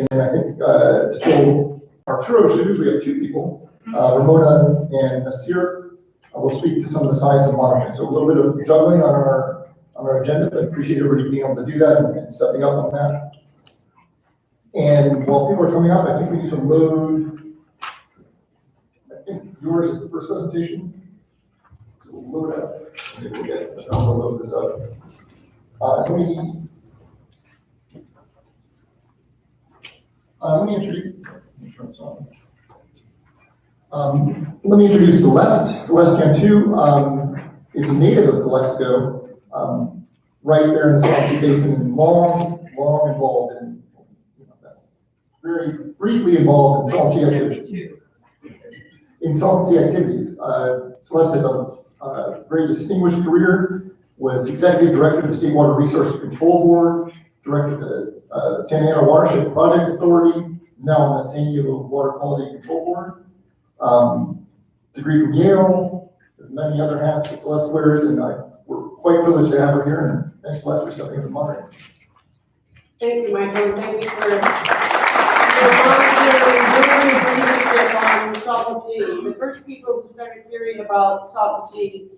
And then I think to fill Arturo's shoes, we have 2 people, Ramona and Nasir. Will speak to some of the science of monitoring. So a little bit of juggling on our agenda, but appreciate everybody being able to do that and stepping up on that. And while people are coming up, I think we need to load. I think yours is the first presentation. So we'll load up. Maybe we'll get Michelle to load this up. Let me introduce Celeste. Celeste Cantú is a native of Calexico, right there in the Salton Sea Basin, and long involved in, very briefly involved in Salton Sea activities. Celeste has a very distinguished career, was executive director of the State Water Resources Control Board, directed the Santa Ana Watershed Project Authority, is now on the San Diego Water Quality Control Board. Degree from Yale, many other hats that Celeste wears, and we're quite privileged to have her here. And thanks, Celeste, for stepping up and moderating. Thank you, Michael. Thank you for volunteering leadership on Salton Sea. The first people who started hearing about Salton Sea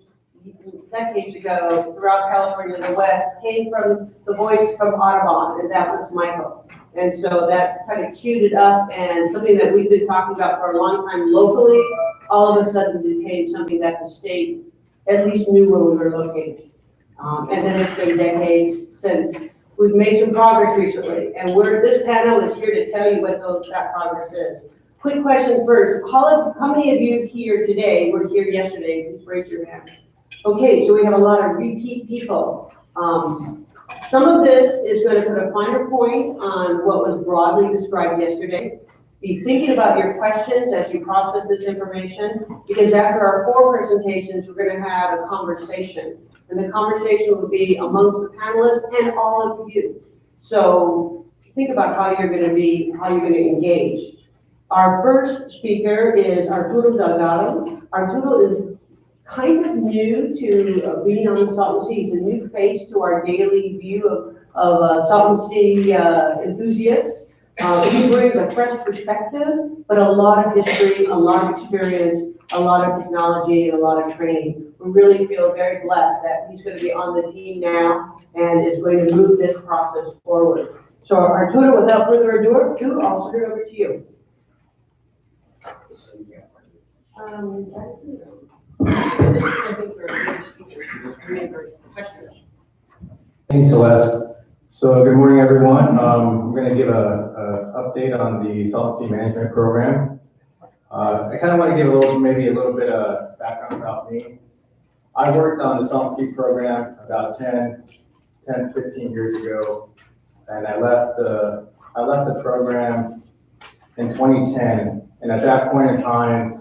decades ago throughout California and the West came from the voice from Audubon, and that was Michael. And so that kind of queued it up, and something that we've been talking about for a long time locally, all of a sudden became something that the state at least knew where we were located. And then it's been decades since we've made some progress recently, and this panel is here to tell you what that progress is. Quick question first, how many of you here today were here yesterday? Please raise your hand. Okay, so we have a lot of repeat people. Some of this is going to put a finer point on what was broadly described yesterday. Be thinking about your questions as you process this information, because after our 4 presentations, we're going to have a conversation. And the conversation will be amongst the panelists and all of you. So think about how you're going to engage. Our first speaker is Arturo Delgado. Arturo is kind of new to being on the Salton Sea. He's a new face to our daily view of Salton Sea enthusiasts. He brings a fresh perspective, but a lot of history, a lot of experience, a lot of technology, and a lot of training. We really feel very blessed that he's going to be on the team now and is going to move this process forward. So Arturo, without further ado, I'll turn it over to you. Thanks, Celeste. So good morning, everyone. We're going to give an update on the Salton Sea Management Program. I kind of want to give maybe a little bit of background about me. I worked on the Salton Sea Program about 15 years ago, and I left the program in 2010. And at that point in time,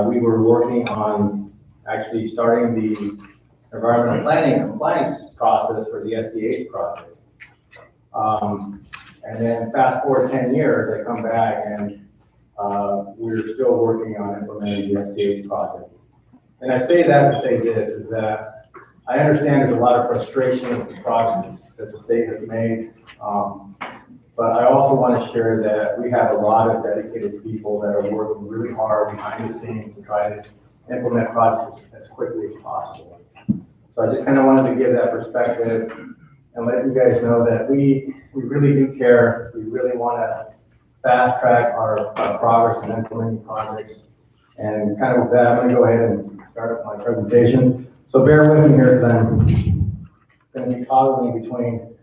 we were working on actually starting the environmental planning compliance process for the SCH project. And then fast forward 10 years, I come back and we're still working on implementing the SCH project. And I say that to say this, is that I understand there's a lot of frustration with the progress that the state has made. But I also want to share that we have a lot of dedicated people that are working really hard behind the scenes to try to implement projects as quickly as possible. So I just kind of wanted to give that perspective and let you guys know that we really do care. We really want to fast track our progress in implementing projects. And kind of with that, I'm going to go ahead and start up my presentation. So bear with me here because I'm going to be toggling between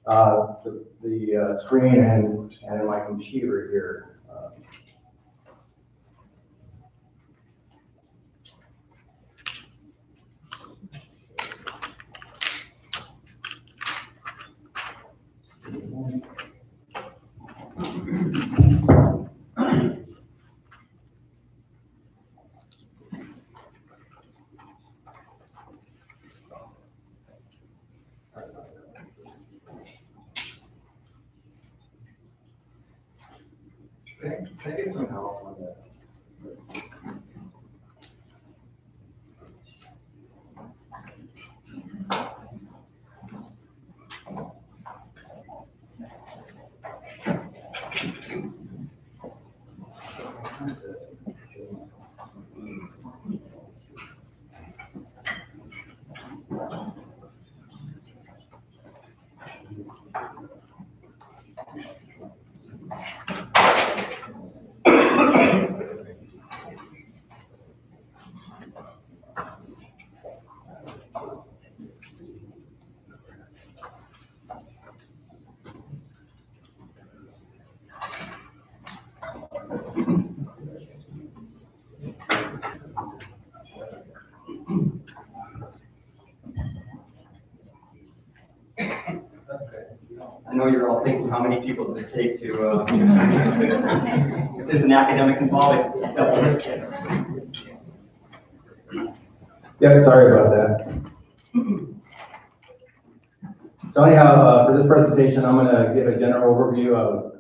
the screen and my computer here. Can I get some help on that? know you're all thinking, how many people does it take to, if there's an academic involved, it's double it. Yep, sorry about that. So anyhow, for this presentation, I'm gonna give a general overview of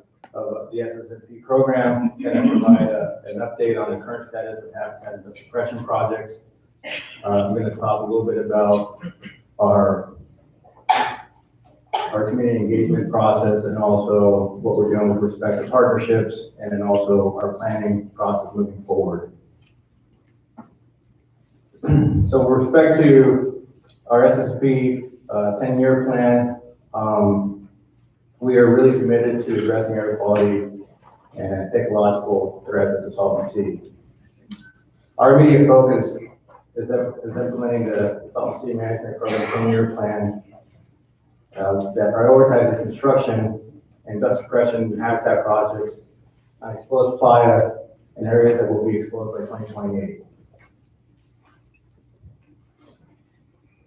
the SSNP program, and provide an update on the current status of habitat and suppression projects. I'm gonna talk a little bit about our community engagement process, and also what we're doing with respect to partnerships, and then also our planning process moving forward. So with respect to our SSP 10-year plan, we are really committed to addressing air quality and ecological threats at the Salton Sea. Our immediate focus is implementing the Salton Sea Management Program 10-year plan that prioritizes construction and dust suppression and habitat projects on exposed playa in areas that will be exposed by 2028.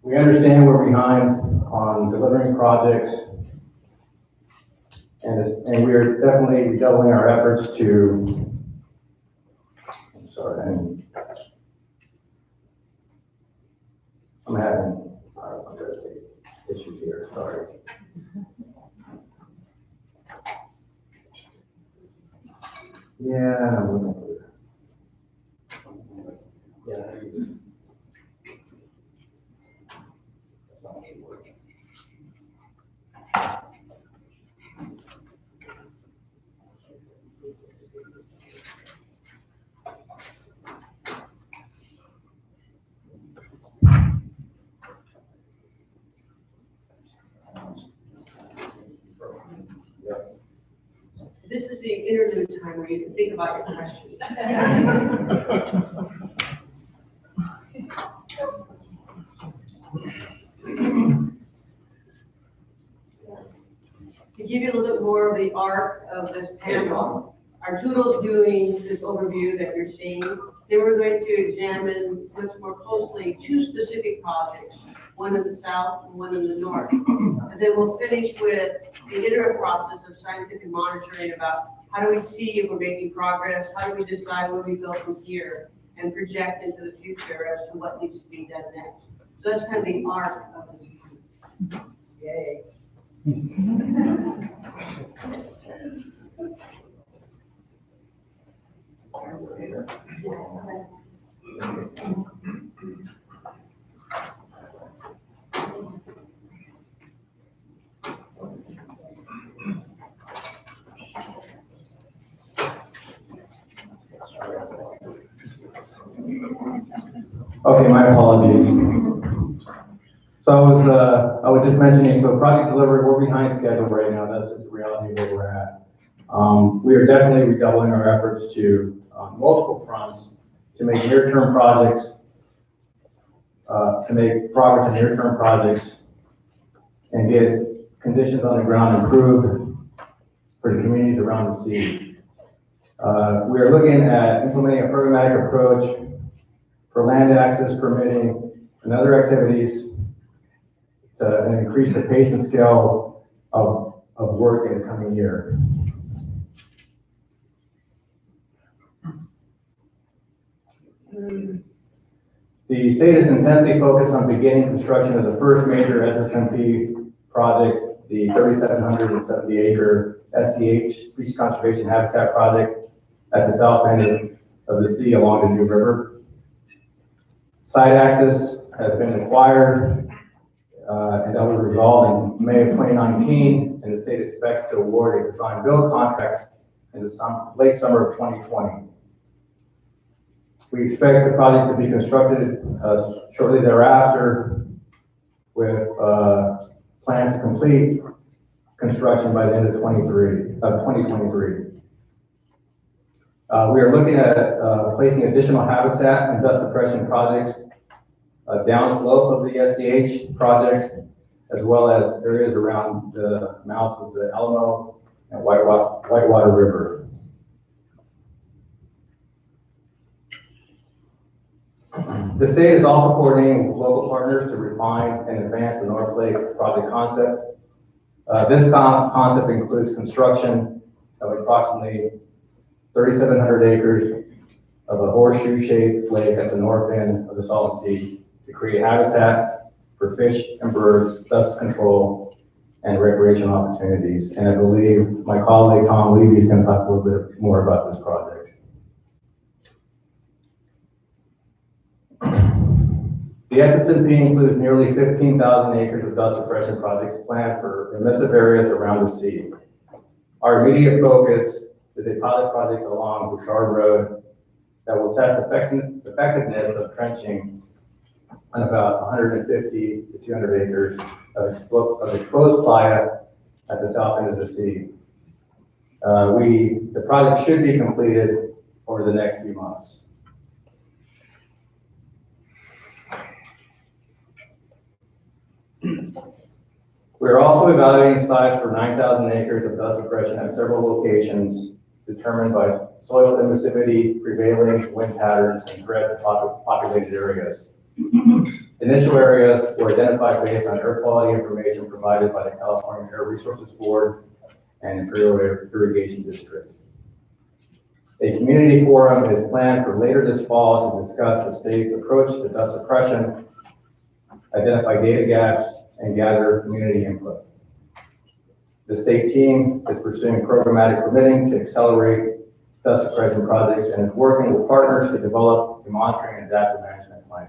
We understand we're behind on delivering projects, and we are definitely redoubling our efforts to, I'm having issues here, sorry. Yeah, I'm looking for it. Yeah. That's not actually working. This is the interlude time where you can think about your questions. To give you a little bit more of the arc of this panel, Arturo's doing this overview that you're seeing. Then we're going to examine much more closely two specific projects, one in the south and one in the north. And then we'll finish with the iterative process of scientific monitoring about how do we see if we're making progress, how do we decide where we go from here, and project into the future as to what needs to be done next. So that's kind of the arc of this. Yay. Okay, my apologies. So I was just mentioning, so project delivery, we're behind schedule right now. That's just the reality of where we're at. We are definitely redoubling our efforts to multiple fronts to make near-term projects, to make progress in near-term projects and get conditions on the ground improved for the communities around the sea. We are looking at implementing a programmatic approach for land access permitting and other activities to increase the pace and scale of work in the coming year. The state is intensely focused on beginning construction of the first major SSNP project, the 3,770 acre SCH, Species Conservation Habitat Project at the south end of the sea along the New River. Site access has been acquired, and that was resolved in May of 2019, and the state expects to award a design build contract in the late summer of 2020. We expect the project to be constructed shortly thereafter, with plans to complete construction by the end of 2023. We are looking at placing additional habitat and dust suppression projects downslope of the SCH project, as well as areas around the mouths of the Alamo and Whitewater River. The state is also coordinating with local partners to refine and advance the North Lake project concept. This concept includes construction of approximately 3,700 acres of a horseshoe-shaped lake at the north end of the Salton Sea to create habitat for fish and birds, dust control, and recreation opportunities. And I believe my colleague Tom Levy is going to talk a little bit more about this project. The SSMP includes nearly 15,000 acres of dust suppression projects planned for emissive areas around the sea. Our immediate focus is a pilot project along Buschatzke Road that will test effectiveness of trenching on about 150 to 200 acres of exposed playa at the south end of the sea. The project should be completed over the next few months. We are also evaluating sites for 9,000 acres of dust suppression at several locations determined by soil emissivity, prevailing wind patterns, and threat to populated areas. Initial areas were identified based on air quality information provided by the California Air Resources Board and Imperial Irrigation District. A community forum is planned for later this fall to discuss the state's approach to dust suppression, identify data gaps, and gather community input. The state team is pursuing programmatic permitting to accelerate dust suppression projects and is working with partners to develop the monitoring and adaptive management plan.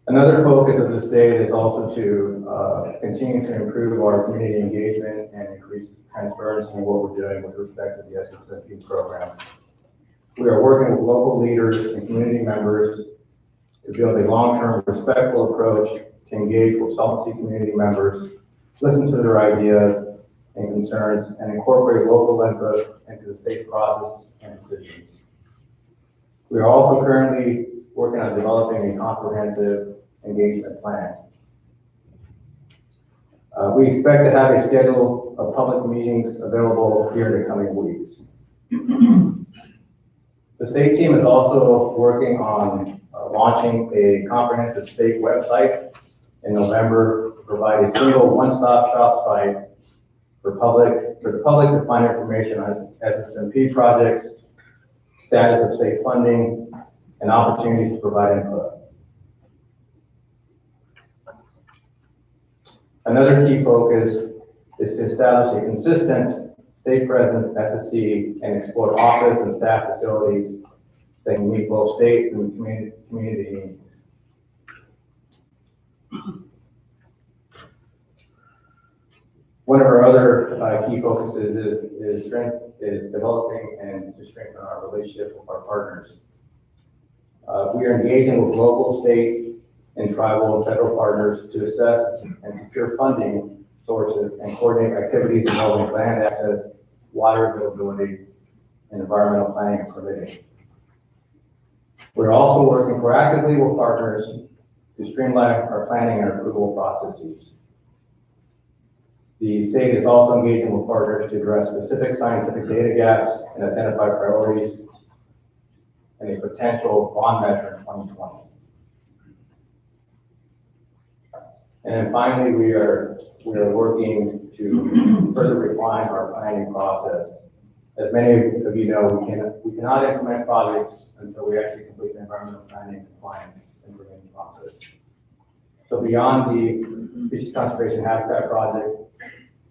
Another focus of the state is also to continue to improve our community engagement and increase transparency in what we're doing with respect to the SSMP program. We are working with local leaders and community members to build a long-term respectful approach to engage with Salton Sea community members, listen to their ideas and concerns, and incorporate local input into the state's process and decisions. We are also currently working on developing a comprehensive engagement plan. We expect to have a schedule of public meetings available here in the coming weeks. The state team is also working on launching a comprehensive state website in November to provide a single one-stop shop site for the public to find information on SSMP projects, status of state funding, and opportunities to provide input. Another key focus is to establish a consistent stay present at the sea and explore office and staff facilities that can meet both state and community needs. One of our other key focuses is developing and to strengthen our relationship with our partners. We are engaging with local, state, and tribal and federal partners to assess and secure funding sources and coordinate activities involving land access, water availability, and environmental planning and permitting. We're also working proactively with partners to streamline our planning and approval processes. The state is also engaging with partners to address specific scientific data gaps and identify priorities and a potential bond measure in 2020. And then finally, we are working to further refine our planning process. As many of you know, we cannot implement projects until we actually complete the environmental planning, compliance, and permitting process. So beyond the Species Conservation Habitat Project,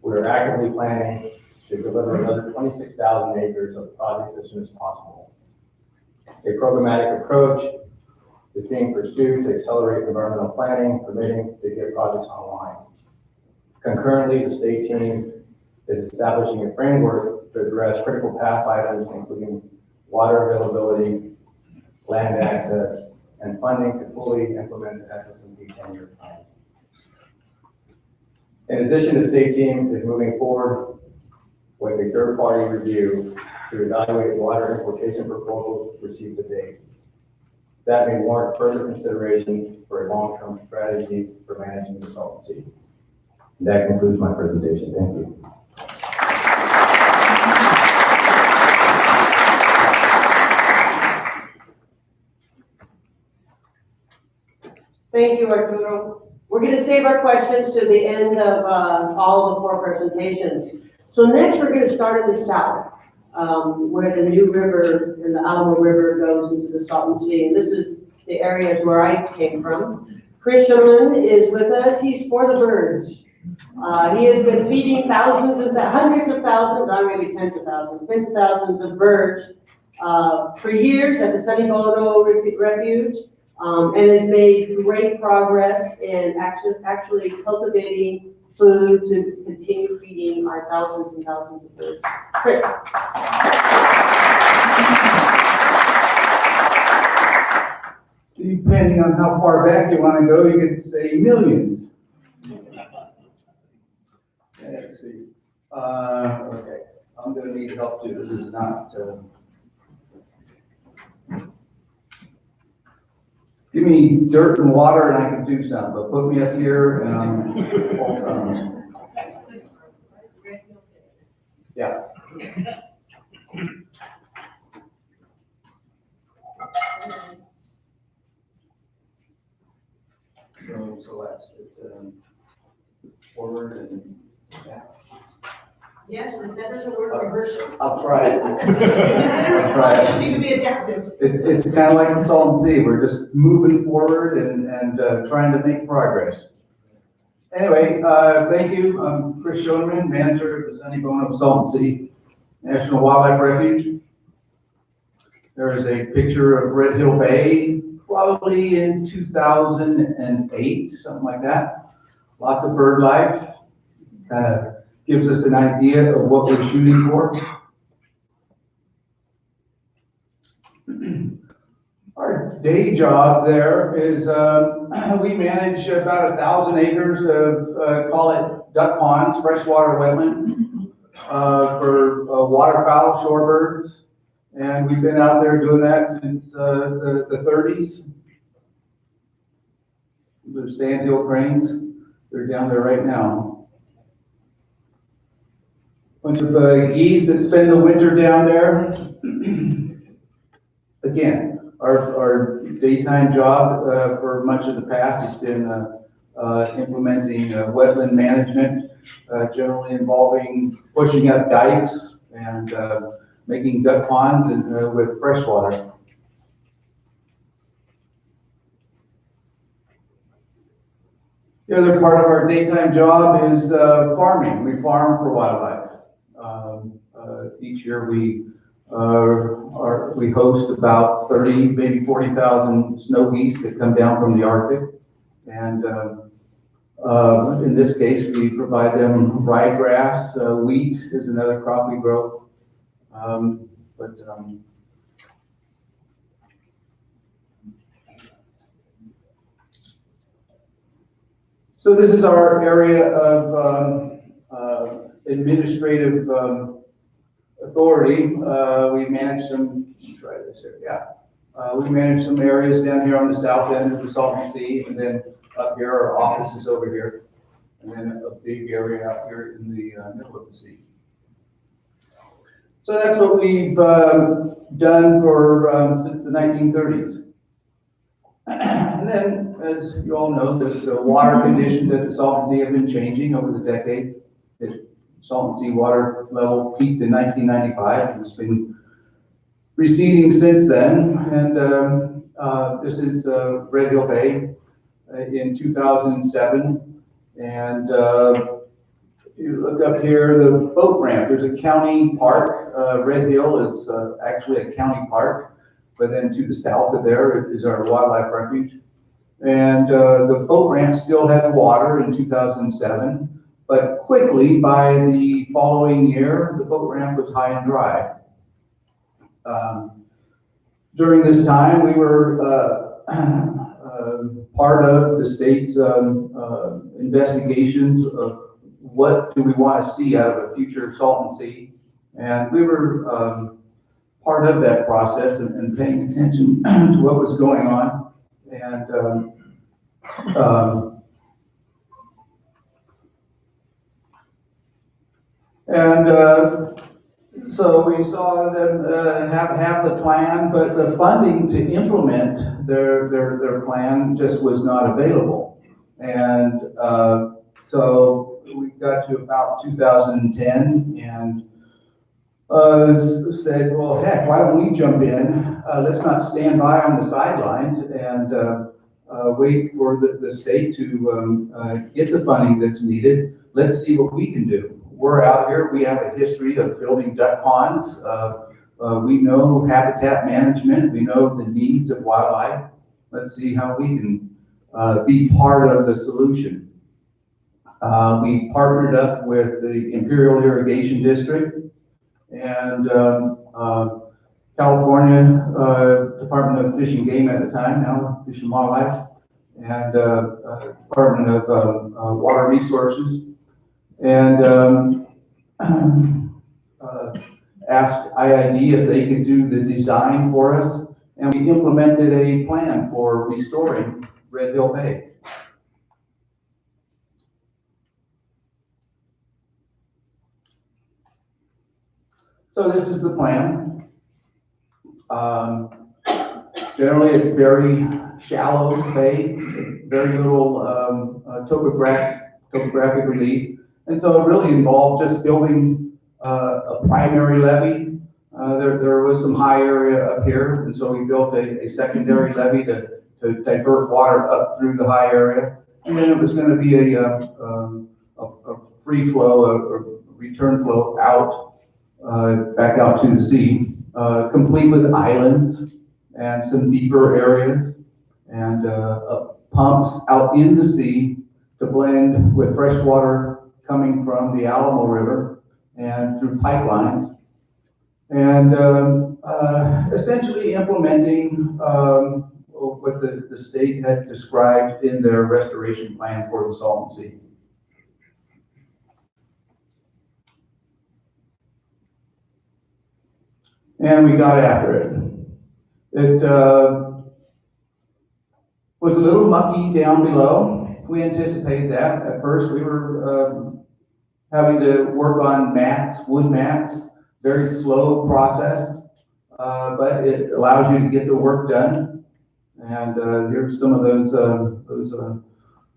we are actively planning to deliver another 26,000 acres of projects as soon as possible. A programmatic approach is being pursued to accelerate environmental planning, permitting to get projects online. Concurrently, the state team is establishing a framework to address critical path items, including water availability, land access, and funding to fully implement the SSMP 10-year plan. In addition, the state team is moving forward with a third-party review to evaluate water importation proposals received to date. That may warrant further consideration for a long-term strategy for managing the Salton Sea. And that concludes my presentation. Thank you. Thank you, Arturo. We're going to save our questions to the end of all the 4 presentations. So next, we're going to start in the south, where the new river and the Alamo River goes into the Salton Sea. And this is the areas where I came from. Chris Schoneman is with us. He's for the birds. He has been feeding thousands and hundreds of thousands, or maybe tens of thousands of birds for years at the Sunny Bono Refuge, and has made great progress in actually cultivating food to continue feeding our thousands and thousands of birds. Chris. Depending on how far back you want to go, you could say millions. Let's see. Okay, I'm going to need help too. This is not. Give me dirt and water and I can do something, but put me up here and I'm all thumbs. Yeah. So Celeste, it's forward and back. Yes, but that doesn't work reversal. I'll try it. I'll try it. You can be adaptive. It's kind of like the Salton Sea. We're just moving forward and trying to make progress. Anyway, thank you. I'm Chris Schoneman, manager of the Sunny Bono Salton Sea National Wildlife Refuge. There is a picture of Red Hill Bay, probably in 2008, something like that. Lots of bird life. Kind of gives us an idea of what we're shooting for. Our day job there is we manage about 1,000 acres of, call it duck ponds, freshwater wetlands, for waterfowl, shorebirds. And we've been out there doing that since the 30s. There's sandhill cranes. They're down there right now. Bunch of geese that spend the winter down there. Again, our daytime job for much of the past has been implementing wetland management, generally involving pushing up dikes and making duck ponds and with fresh water. The other part of our daytime job is farming. We farm for wildlife. Each year we host about 30, maybe 40,000 snow geese that come down from the Arctic. And in this case, we provide them ryegrass. Wheat is another crop we grow. So this is our area of administrative authority. We manage some, let me try this here, yeah. We manage some areas down here on the south end of the Salton Sea, and then up here, our office is over here, and then a big area out here in the middle of the sea. So that's what we've done for since the 1930s. And then, as you all know, the water conditions at the Salton Sea have been changing over the decades. The Salton Sea water level peaked in 1995 and it's been receding since then. And this is Red Hill Bay in 2007. And if you look up here, the boat ramp, there's a county park. Red Hill is actually a county park, but then to the south of there is our wildlife refuge. And the boat ramp still had water in 2007, but quickly by the following year, the boat ramp was high and dry. During this time, we were part of the state's investigations of what do we want to see out of a future Salton Sea. And we were part of that process and paying attention to what was going on. And this So we saw them have the plan, but the funding to implement their plan just was not available. And so we got to about 2010 and said, well, heck, why don't we jump in? Let's not stand by on the sidelines and wait for the state to get the funding that's needed. Let's see what we can do. We're out here, we have a history of building duck ponds. We know habitat management, we know the needs of wildlife. Let's see how we can be part of the solution. We partnered up with the Imperial Irrigation District and California Department of Fish and Game at the time, now Fish and Wildlife, and Department of Water Resources, and asked IID if they could do the design for us, and we implemented a plan for restoring Red Hill Bay. So this is the plan. Generally, it's very shallow bay, very little topographic relief. And so it really involved just building a primary levee. There was some high area up here, and so we built a secondary levee to divert water up through the high area. And then it was going to be a free flow, a return flow out, back out to the sea, complete with islands and some deeper areas, and pumps out in the sea to blend with fresh water coming from the Alamo River and through pipelines, and essentially implementing what the state had described in their restoration plan for the Salton Sea. And we got after it. It was a little mucky down below. We anticipated that. At first, we were having to work on mats, wood mats, very slow process, but it allows you to get the work done. And here's some of those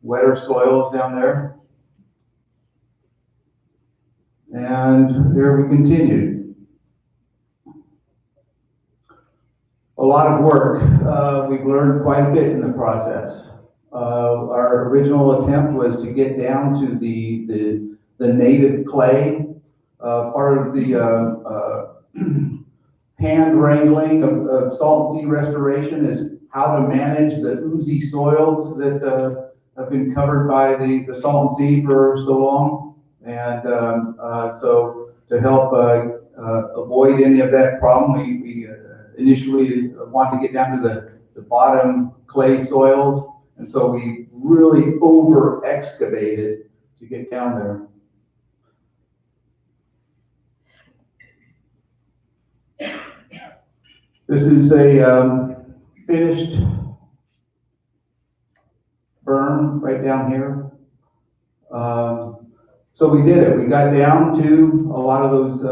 wetter soils down there. And here we continued. A lot of work. We've learned quite a bit in the process. Our original attempt was to get down to the native clay. Part of the hand wrangling of Salton Sea restoration is how to manage the oozy soils that have been covered by the Salton Sea for so long. And so to help avoid any of that problem, we initially wanted to get down to the bottom clay soils. And so we really over excavated to get down there. This is a finished berm right down here. So we did it. We got down to a lot of those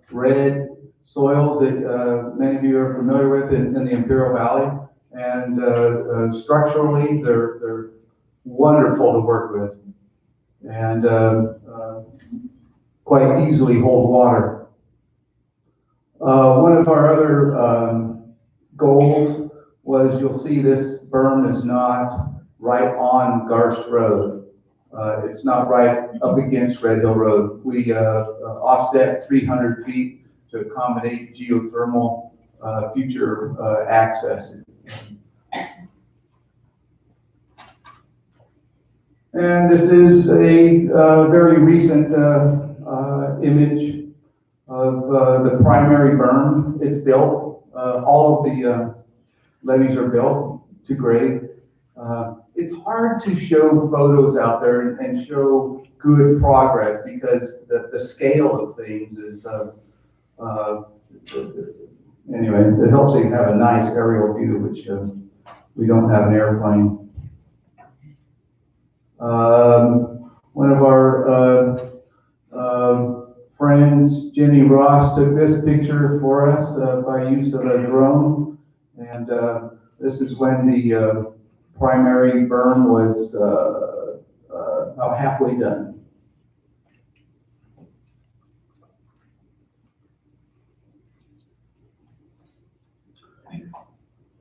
red soils that many of you are familiar with in the Imperial Valley. And structurally, they're wonderful to work with, and quite easily hold water. One of our other goals was, you'll see this berm is not right on Garst Road. It's not right up against Red Hill Road. We offset 300 feet to accommodate geothermal future access. And this is a very recent image of the primary berm. It's built. All of the levees are built to grade. It's hard to show photos out there and show good progress because the scale of things is, anyway, it helps you have a nice aerial view, which we don't have an airplane. One of our friends, Jenny Ross took this picture for us by use of a drone. And this is when the primary berm was about halfway done.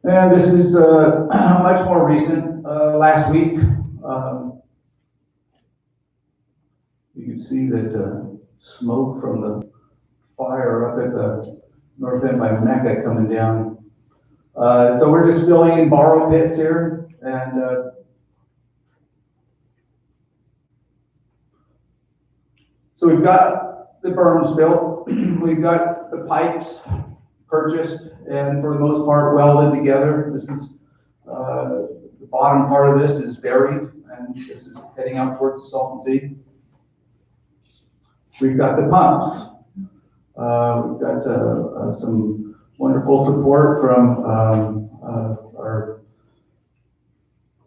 And this is much more recent. Last week, you can see that smoke from the fire up at the north end by Mecca coming down. So we're just filling in borrow pits here, and so we've got the berms built, we've got the pipes purchased, and for the most part welded together. This is the bottom part of this is buried, and this is heading out towards the Salton Sea. We've got the pumps. We've got some wonderful support from our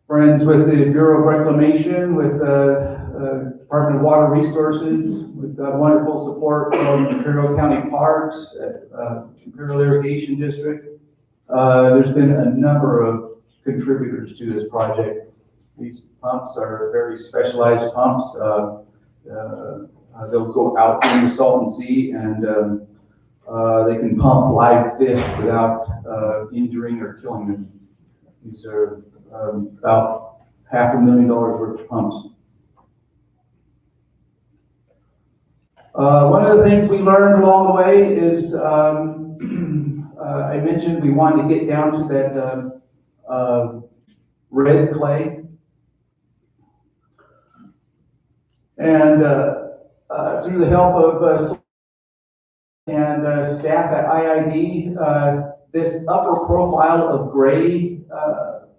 friends with the Bureau of Reclamation, with the Department of Water Resources. We've got wonderful support from Imperial County Parks, Imperial Irrigation District. There's been a number of contributors to this project. These pumps are very specialized pumps. They'll go out in the Salton Sea, and they can pump live fish without injuring or killing them. These are about $500,000 worth of pumps. One of the things we learned along the way is, I mentioned we wanted to get down to that red clay. And through the help of and staff at IID, this upper profile of gray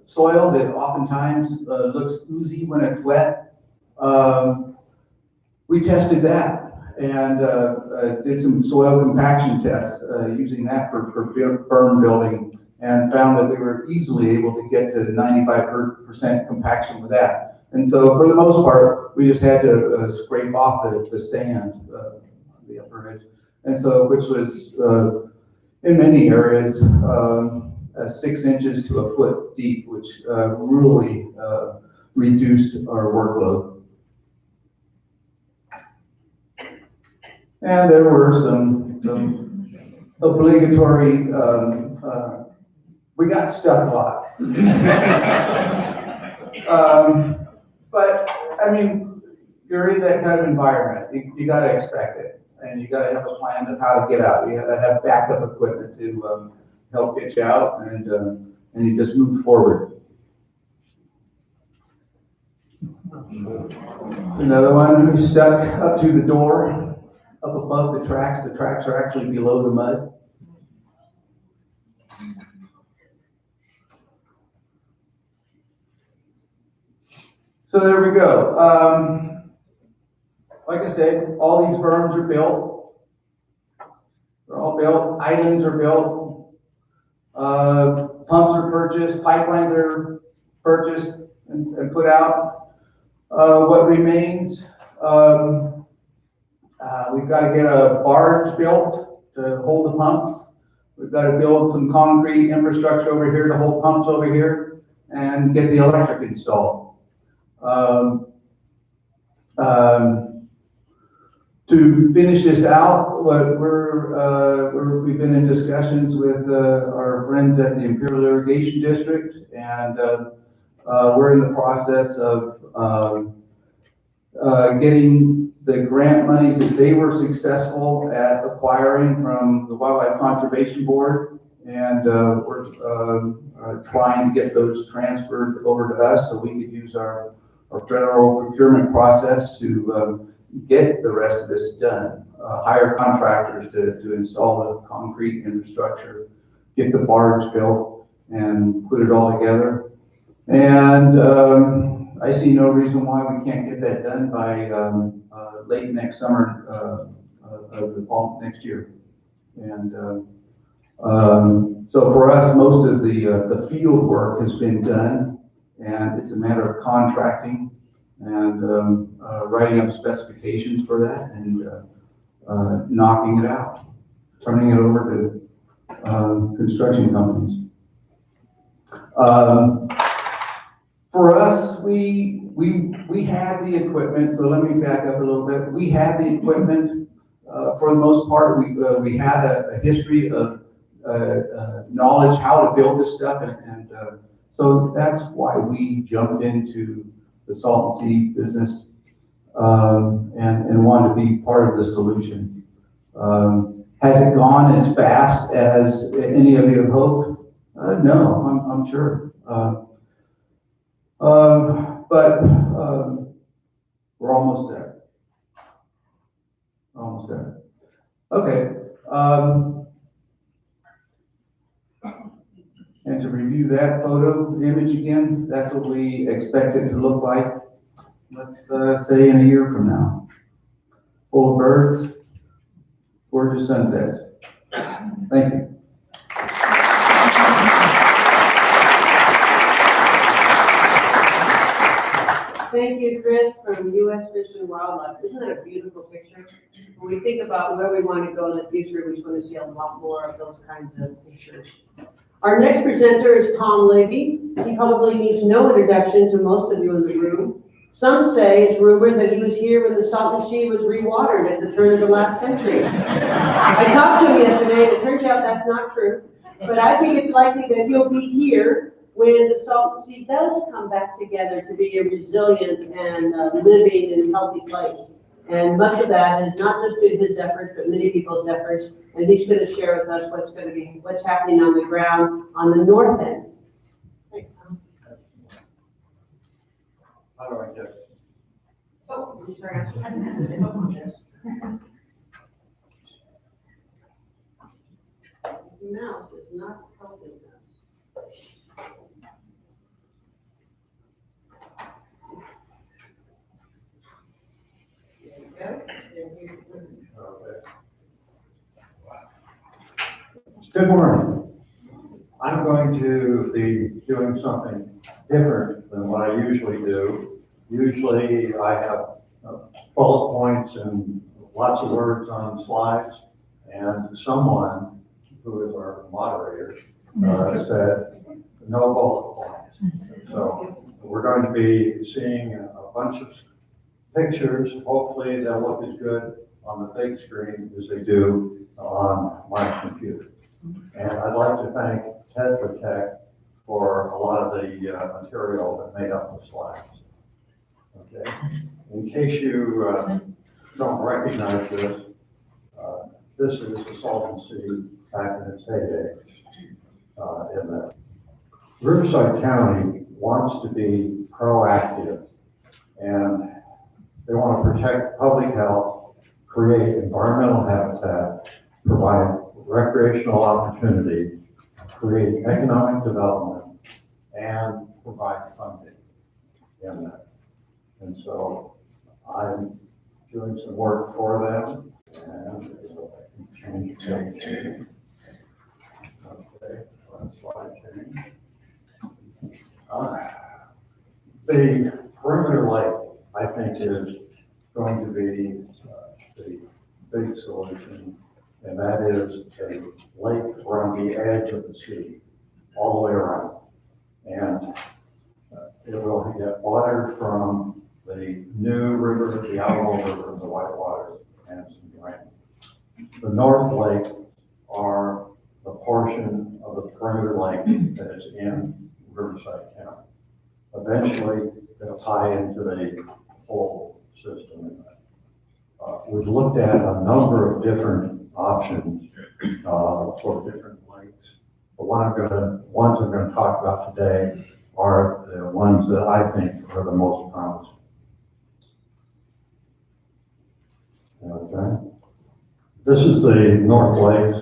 soil that oftentimes looks oozy when it's wet, we tested that and did some soil compaction tests using that for berm building, and found that we were easily able to get to 95% compaction with that. And so for the most part, we just had to scrape off the sand on the upper edge. And so, which was in many areas 6 inches to a foot deep, which really reduced our workload. And there were some obligatory, we got stuck a lot. But I mean, you're in that kind of environment. You got to expect it, and you got to have a plan of how to get out. You got to have backup equipment to help get you out, and you just move forward. Another one, we stuck up to the door, up above the tracks. The tracks are actually below the mud. So there we go. Like I said, all these berms are built. They're all built. Islands are built. Pumps are purchased. Pipelines are purchased and put out. What remains? We've got to get a barge built to hold the pumps. We've got to build some concrete infrastructure over here to hold pumps over here, and get the electric installed. To finish this out, we've been in discussions with our friends at the Imperial Irrigation District, and we're in the process of getting the grant monies that they were successful at acquiring from the Wildlife Conservation Board, and we're trying to get those transferred over to us so we could use our federal procurement process to get the rest of this done. Hire contractors to install the concrete infrastructure, get the barge built, and put it all together. And I see no reason why we can't get that done by late next summer of the fall next year. And so for us, most of the field work has been done, and it's a matter of contracting and writing up specifications for that, and knocking it out, turning it over to construction companies. For us, we had the equipment, so let me back up a little bit. We had the equipment, for the most part. We had a history of knowledge how to build this stuff, and so that's why we jumped into the Salton Sea business, and wanted to be part of the solution. Has it gone as fast as any of you have hoped? No, I'm sure. But we're almost there. Almost there. Okay. And to review that photo image again, that's what we expect it to look like, let's say in a year from now. Full of birds, gorgeous sunsets. Thank you. Thank you, Chris, from U.S. Fish and Wildlife. Isn't that a beautiful picture? When we think about where we want to go in the future, we just want to see a lot more of those kinds of pictures. Our next presenter is Tom Levy. He probably needs no introduction to most of you in the room. Some say it's rumored that he was here when the Salton Sea was rewatered at the turn of the last century. I talked to him yesterday, and it turns out that's not true. But I think it's likely that he'll be here when the Salton Sea does come back together to be a resilient and living and healthy place. And much of that is not just due to his efforts, but many people's efforts. And he's going to share with us what's happening on the ground on the north end. Thanks, Tom. How do I get it? Oh, I'm sorry. The mouse is not helping us. Good morning. I'm going to be doing something different than what I usually do. Usually I have bullet points and lots of words on slides, and someone who is our moderator said no bullet points. So we're going to be seeing a bunch of pictures. Hopefully they'll look as good on the big screen as they do on my computer. And I'd like to thank Tetra Tech for a lot of the material that made up the slides. Okay. In case you don't recognize this, this is the Salton Sea back in its heyday. In that Riverside County wants to be proactive, and they want to protect public health, create environmental habitat, provide recreational opportunity, create economic development, and provide funding in that. And so I'm doing some work for them, and so I can change the page. Okay, one slide change. The perimeter lake, I think, is going to be the big solution, and that is a lake around the edge of the sea, all the way around. And it will get water from the new river, the Alamo River, the Whitewater, and some drain. The North Lake are the portion of the perimeter lake that is in Riverside County. Eventually, they'll tie into the whole system. We've looked at a number of different options for different lakes. The ones I'm going to talk about today are the ones that I think are the most promising. Okay. This is the North Lakes,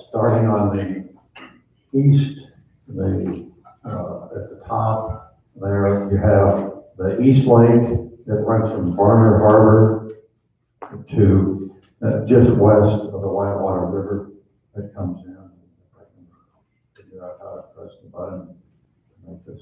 starting on the east, at the top there, you have the East Lake that runs from Barnard Harbor to just west of the Whitewater River that comes in. If I can figure out how to press the button to make this.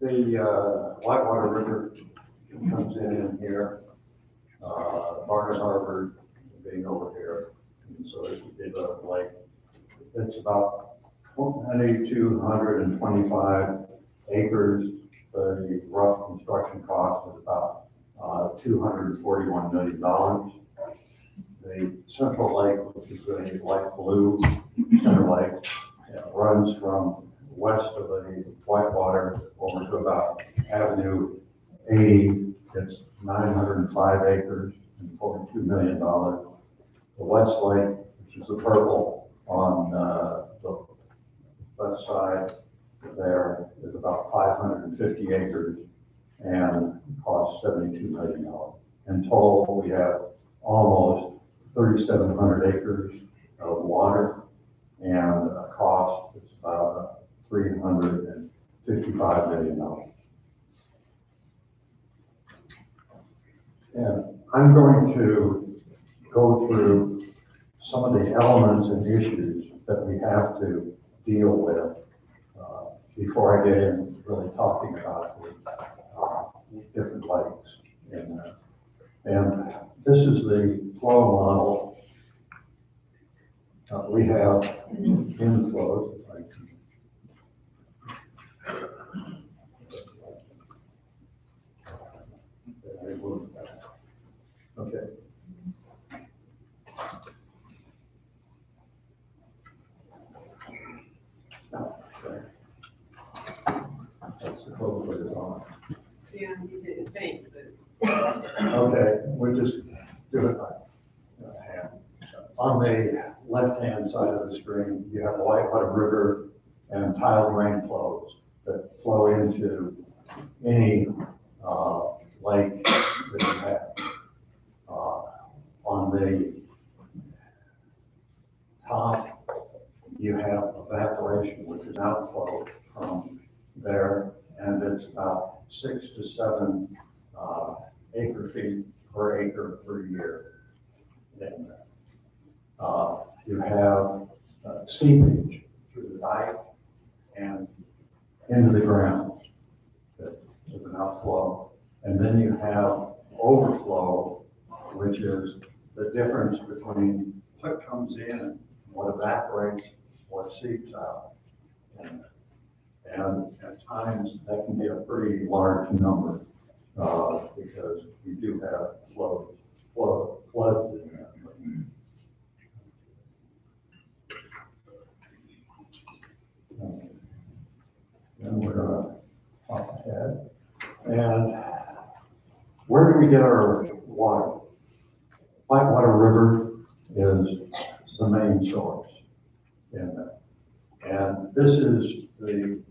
The Whitewater River comes in here, Barnett Harbor being over here, and so it's a big lake. It's about 2,225 acres. The rough construction cost is about $241 million. The Central Lake, which is a light blue center lake, runs from west of the Whitewater over to about Avenue 80. It's 905 acres and $42 million. The West Lake, which is the purple on the west side there, is about 550 acres and costs $72 million. In total, we have almost 3,700 acres of water, and a cost is about $355 million. And I'm going to go through some of the elements and issues that we have to deal with before I get in really talking about the different lakes. And this is the flow model. We have inflows. If I can. Okay. Okay. That's the code put it on. Yeah, you didn't think, but. Okay, we'll just do it by hand. On the left-hand side of the screen, you have the Whitewater River and tidal rain flows that flow into any lake that you have. On the top, you have evaporation, which is outflow from there, and it's about 6 to 7 acre feet per acre per year. And you have seepage through the dike and into the ground that is an outflow. And then you have overflow, which is the difference between what comes in, what evaporates, what seeps out. And at times that can be a pretty large number because we do have floods in there. Then we're gonna hop ahead. And where do we get our water? Whitewater River is the main source in that. And this is the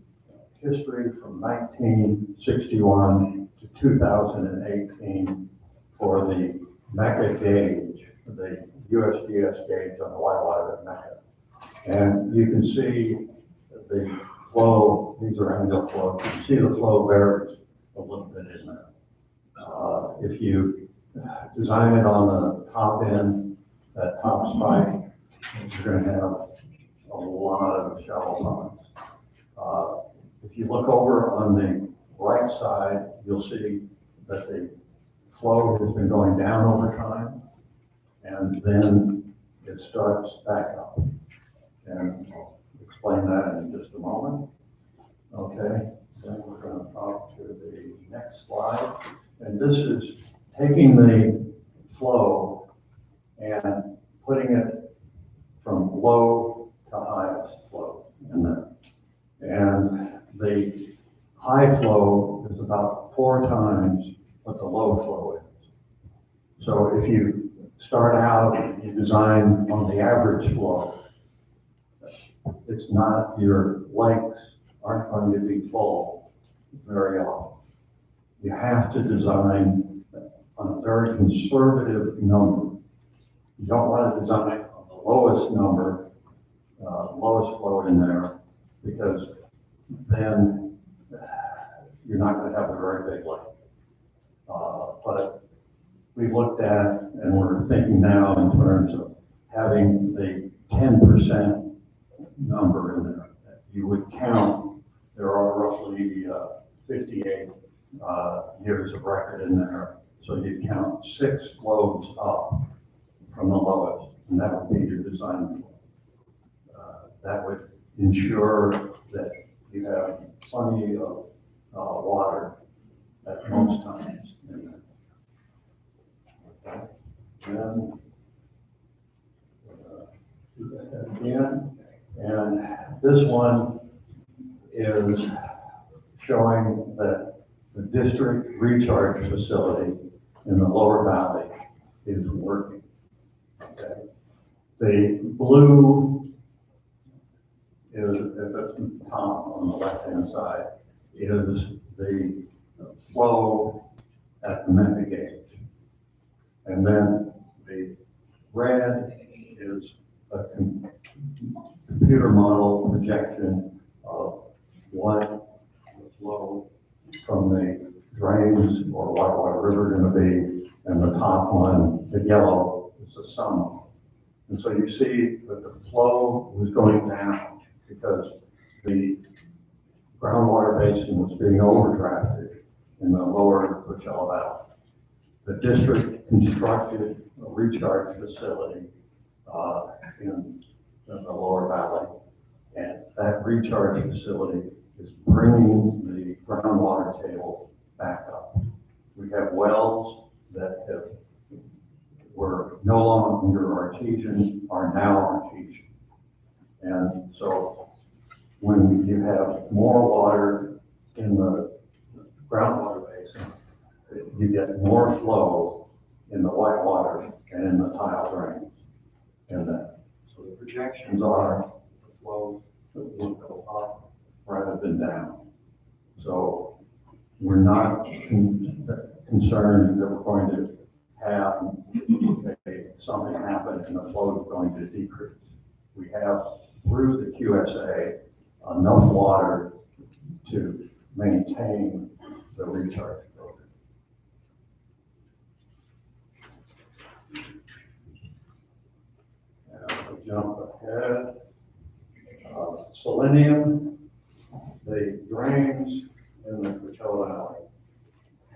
history from 1961 to 2018 for the Mecca gauge, the USGS gauge on the Whitewater at Mecca. And you can see the flow, these are annual flows. You can see the flow varies a little bit in there. If you design it on the top end, that top spike, you're going to have a lot of shallow ponds. If you look over on the right side, you'll see that the flow has been going down over time, and then it starts back up. And I'll explain that in just a moment. Okay, then we're going to talk to the next slide. And this is taking the flow and putting it from low to highest flow in there. And the high flow is about 4 times what the low flow is. So if you start out, you design on the average flow, it's not, your lakes aren't going to be full very often. You have to design on a very conservative number. You don't want to design on the lowest number, lowest flow in there, because then you're not going to have a very big lake. But we looked at, and we're thinking now in terms of having the 10% number in there. You would count, there are roughly 58 years of record in there. So you count 6 flows up from the lowest, and that would be your design flow. That would ensure that you have plenty of water at most times in there. Okay. Then, do that again. And this one is showing that the district recharge facility in the lower valley is working. Okay. The blue is at the top on the left-hand side is the flow at the Memphis gauge. And then the red is a computer model projection of what the flow from the drains or Whitewater River going to be, and the top one, the yellow, is the sum. And so you see that the flow was going down because the groundwater basin was being overdrafted in the lower Coachella Valley. The district constructed a recharge facility in the lower valley, and that recharge facility is bringing the groundwater table back up. We have wells that were no longer artesian, are now artesian. And so when you have more water in the groundwater basin, you get more flow in the whitewater and in the tile drains. And so the projections are the flow will go up rather than down. So we're not concerned that we're going to have something happen and the flow is going to decrease. We have, through the QSA, enough water to maintain the recharge program. And we jump ahead. Selenium, the drains in the Coachella Valley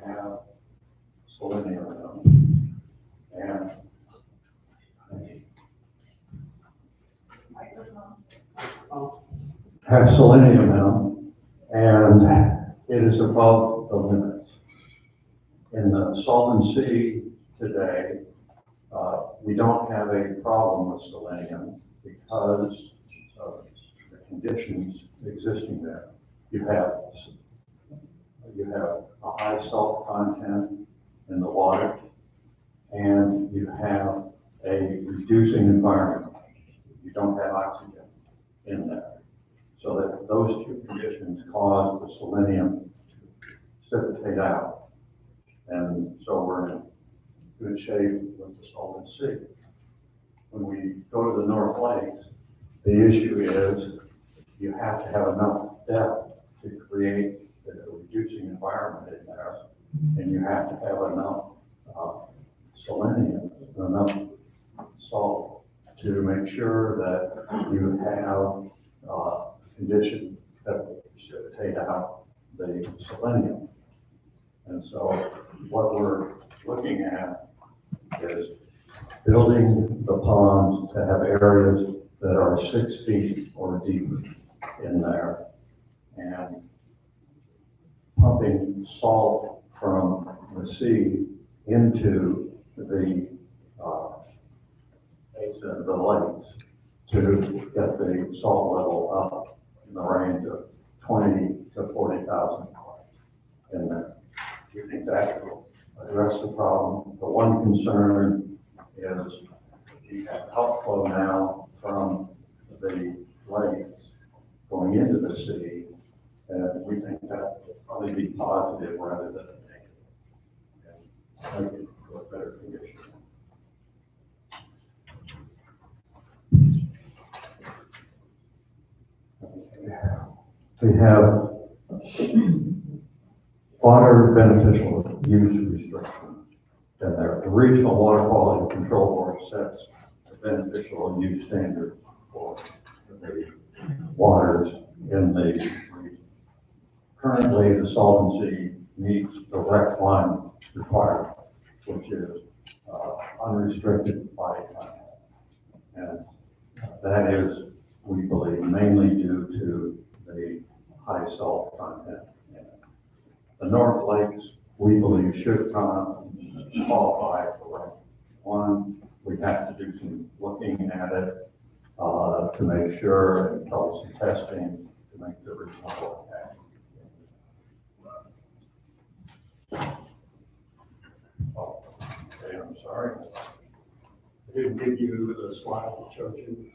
have selenium in them. And have selenium in them, and it is above the limits. In the Salton Sea today, we don't have a problem with selenium because of the conditions existing there. You have a high salt content in the water, and you have a reducing environment. You don't have oxygen in there. So that those two conditions cause the selenium to precipitate out. And so we're in good shape with the Salton Sea. When we go to the North Lakes, the issue is you have to have enough depth to create a reducing environment in there, and you have to have enough selenium, enough salt to make sure that you have condition that will precipitate out the selenium. And so what we're looking at is building the ponds to have areas that are 6 feet or deeper in there, and pumping salt from the sea into the lakes to get the salt level up in the range of 20 to 40,000 in there. Do you think that will address the problem? The one concern is you have outflow now from the lakes going into the sea, and we think that will probably be positive rather than a negative, and make it to a better condition. We have water beneficial use restriction in there. The Regional Water Quality Control Board sets a beneficial use standard for the waters in the region. currently the Salton Sea meets the Rec 1 requirement, which is unrestricted body content. And that is, we believe, mainly due to the high salt content in it. The North Lakes, we believe, should qualify for Rec 1. We have to do some looking at it to make sure, and probably some testing to make the reasonable impact. Oh, okay, I'm sorry. I didn't give you the slide that shows you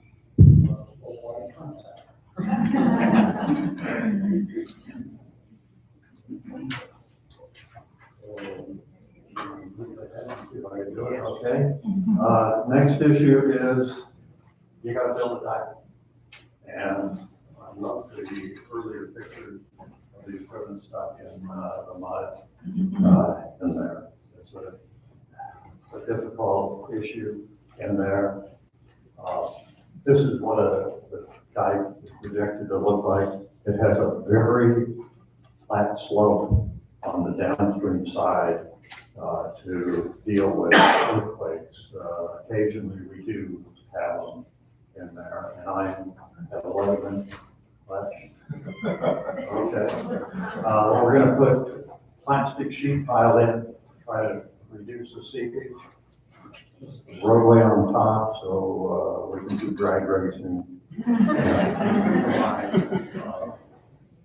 water contact. See if I can do it, okay? Next issue is you gotta build a dike. And I love the earlier pictures of the equipment stuck in the mud in there. It's a difficult issue in there. This is what the dike is projected to look like. It has a very flat slope on the downstream side to deal with earthquakes. Occasionally we do have them in there, and I have 11 left. Okay. We're going to put plastic sheet pile in, try to reduce the seepage. Roadway on top, so we can do drag racing.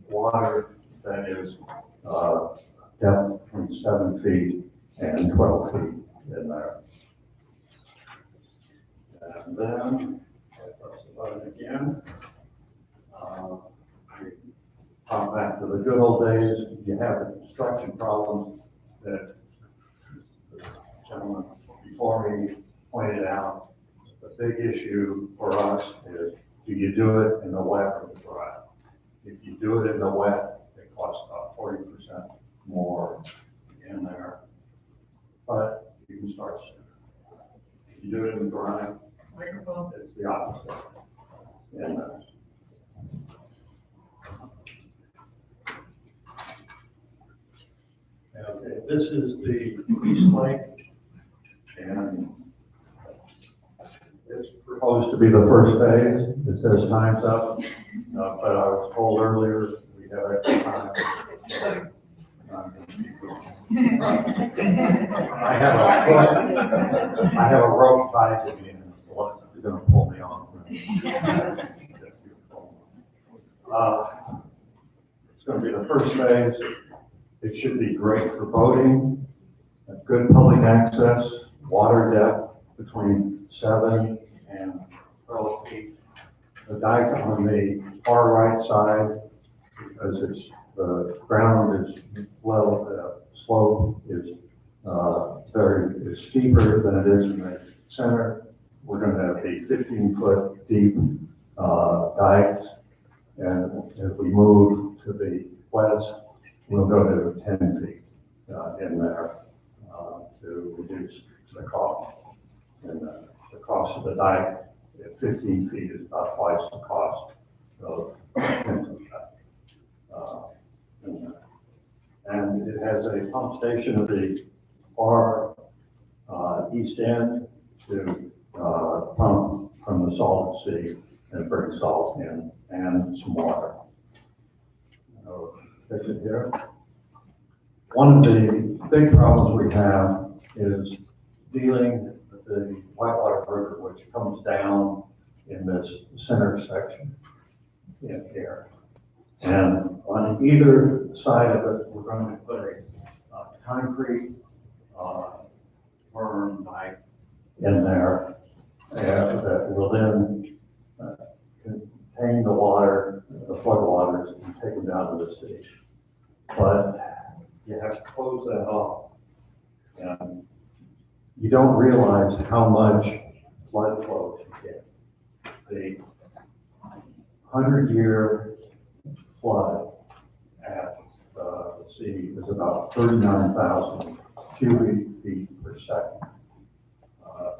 Water that is depth between 7 feet and 12 feet in there. And then, I press the button again. Come back to the good old days. You have the construction problems that the gentleman before me pointed out. The big issue for us is, do you do it in the wet or the dry? If you do it in the wet, it costs about 40% more in there, but you can start sooner. If you do it in the dry, it's the opposite in there. Okay, this is the East Lake, and it's proposed to be the first phase. It says time's up, but I was told earlier we have extra time. I have a rope tied to me, and it's going to pull me off. It's going to be the first phase. It should be great for boating, good public access, water depth between 7 and 12 feet. The dike on the far right side, because the ground is low, the slope is is steeper than it is in the center. We're going to have a 15-foot deep dikes, and if we move to the west, we'll go to 10 feet in there to reduce the cost. And the cost of the dike at 15 feet is about twice the cost of 10-foot dike. And it has a pump station at the far east end to pump from the Salton Sea and bring salt in and some water. Take it here. One of the big problems we have is dealing with the Whitewater River, which comes down in this center section in here. And on either side of it, we're going to put a concrete berm dike in there that will then contain the water, the flood waters, and take them down to the sea. But you have to close that off. And you don't realize how much flood flows you get. The 100-year flood at the sea is about 39,000 cubic feet per second.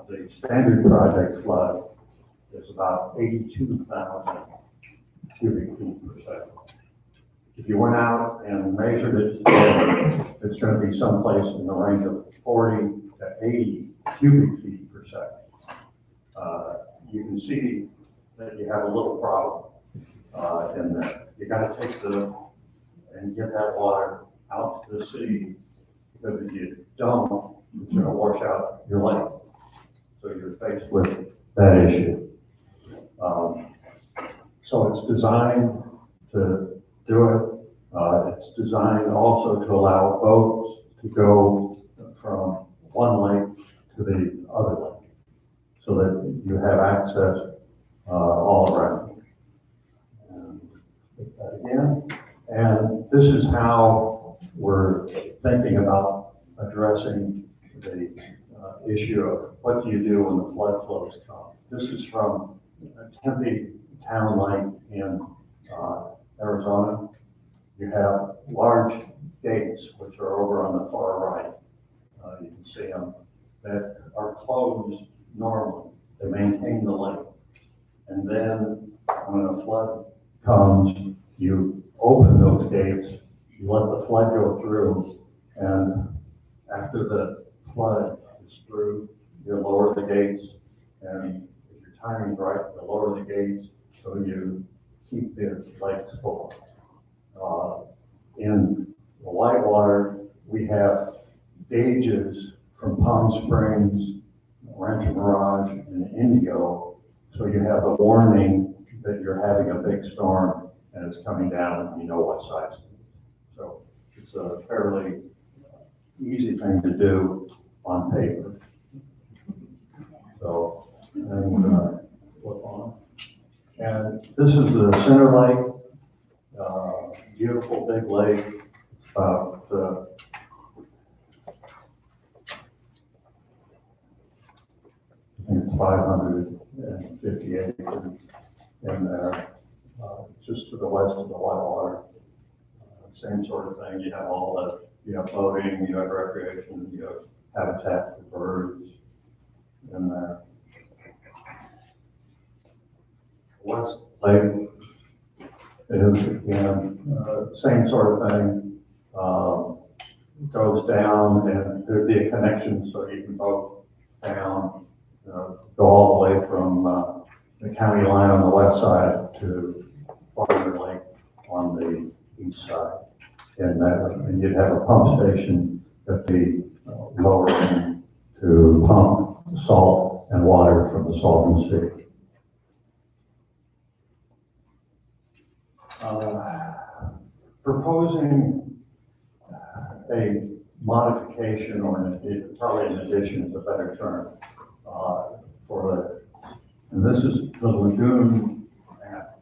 The standard project flood is about 82,000 cubic feet per second. if you went out and measured it today, it's going to be someplace in the range of 40 to 80 cubic feet per second. You can see that you have a little problem in there. You got to take and get that water out to the sea, because if you don't, it's going to wash out your lake. So you're faced with that issue. So it's designed to do it. It's designed also to allow boats to go from one lake to the other lake, so that you have access all around. And take that again. And this is how we're thinking about addressing the issue of what do you do when the flood flows come. This is from Tempe Town Lake in Arizona. You have large gates, which are over on the far right. You can see them, that are closed normally. They maintain the lake. And then when a flood comes, you open those gates, you let the flood go through, and after the flood is through, you lower the gates, and if your timing's right, you lower the gates so you keep the lakes full. In the Whitewater, we have gauges from Palm Springs, Rancho Mirage, and Indio, so you have a warning that you're having a big storm and it's coming down and you know what size it is. So it's a fairly easy thing to do on paper. So I'm gonna flip on. And this is the Center Lake, beautiful big lake, about I think it's 550 acres in there, just to the west of the Whitewater. Same sort of thing. You have all the, you have boating, you have recreation, you have habitat for birds in there. West Lake is, again, same sort of thing. Goes down, and there'd be a connection so you can boat down, go all the way from the county line on the west side to Farther Lake on the east side. And you'd have a pump station at the lower end to pump salt and water from the Salton Sea. Proposing a modification, or probably an addition is a better term, and this is the lagoon at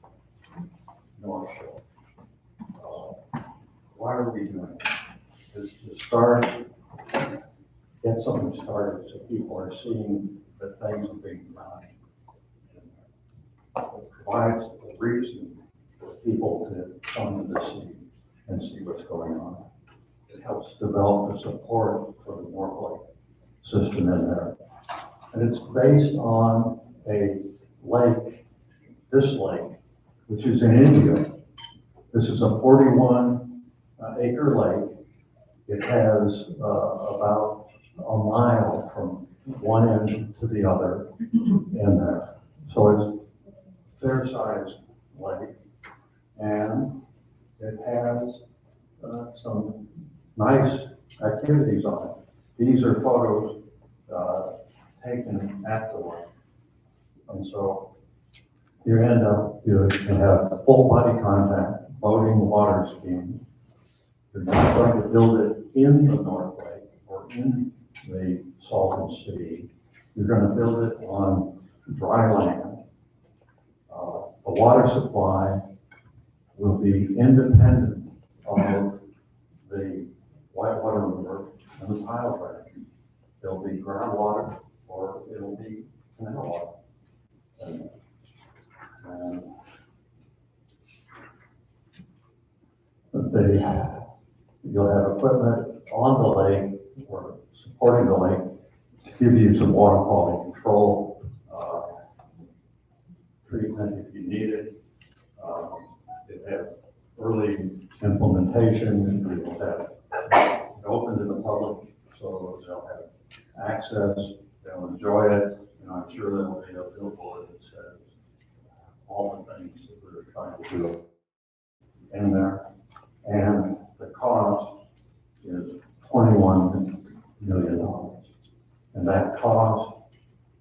North Shore. Why are we doing it? Is to get something started so people are seeing that things are being done. It provides a reason for people to come to the city and see what's going on. It helps develop the support for the North Lake system in there. And it's based on a lake, this lake, which is in India. This is a 41 acre lake. It has about a mile from one end to the other in there. So it's a fair sized lake. And it has some nice activities on it. These are photos taken at the lake. And so you end up, you can have full body contact, boating, water skiing. You're not going to build it in the North Lake or in the Salton Sea. You're going to build it on dry land. The water supply will be independent of the Whitewater River and the tile drainage. There'll be groundwater or it'll be canal water. And you'll have equipment on the lake or supporting the lake to give you some water quality control treatment if you need it. It has early implementation, we will have it open to the public, so they'll have access, they'll enjoy it, and I'm sure there'll be a billboard that says all the things that we're trying to do in there. And the cost is $21 million. And that cost,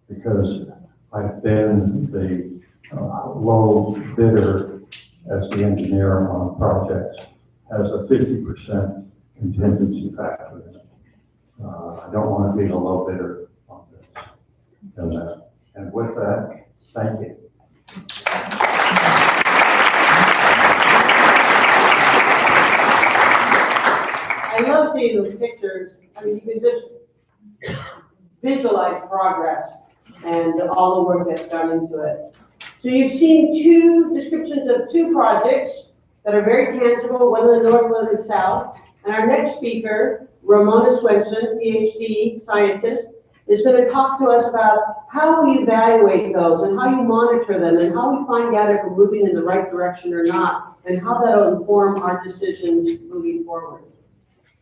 because I've been the low bidder as the engineer on projects, has a 50% contingency factor in it. I don't want to be the low bidder on this. And with that, thank you. I love seeing those pictures. I mean, you can just visualize progress and all the work that's gone into it. So you've seen two descriptions of two projects that are very tangible, one in the north, one in the south. And our next speaker, Ramona Swenson, PhD scientist, is going to talk to us about how we evaluate those and how you monitor them and how we find out if we're moving in the right direction or not, and how that'll inform our decisions moving forward.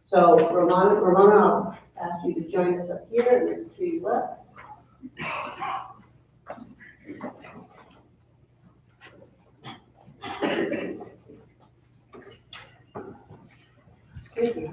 So Ramona, I'll ask you to join us up here, and there's to your left. Thank you.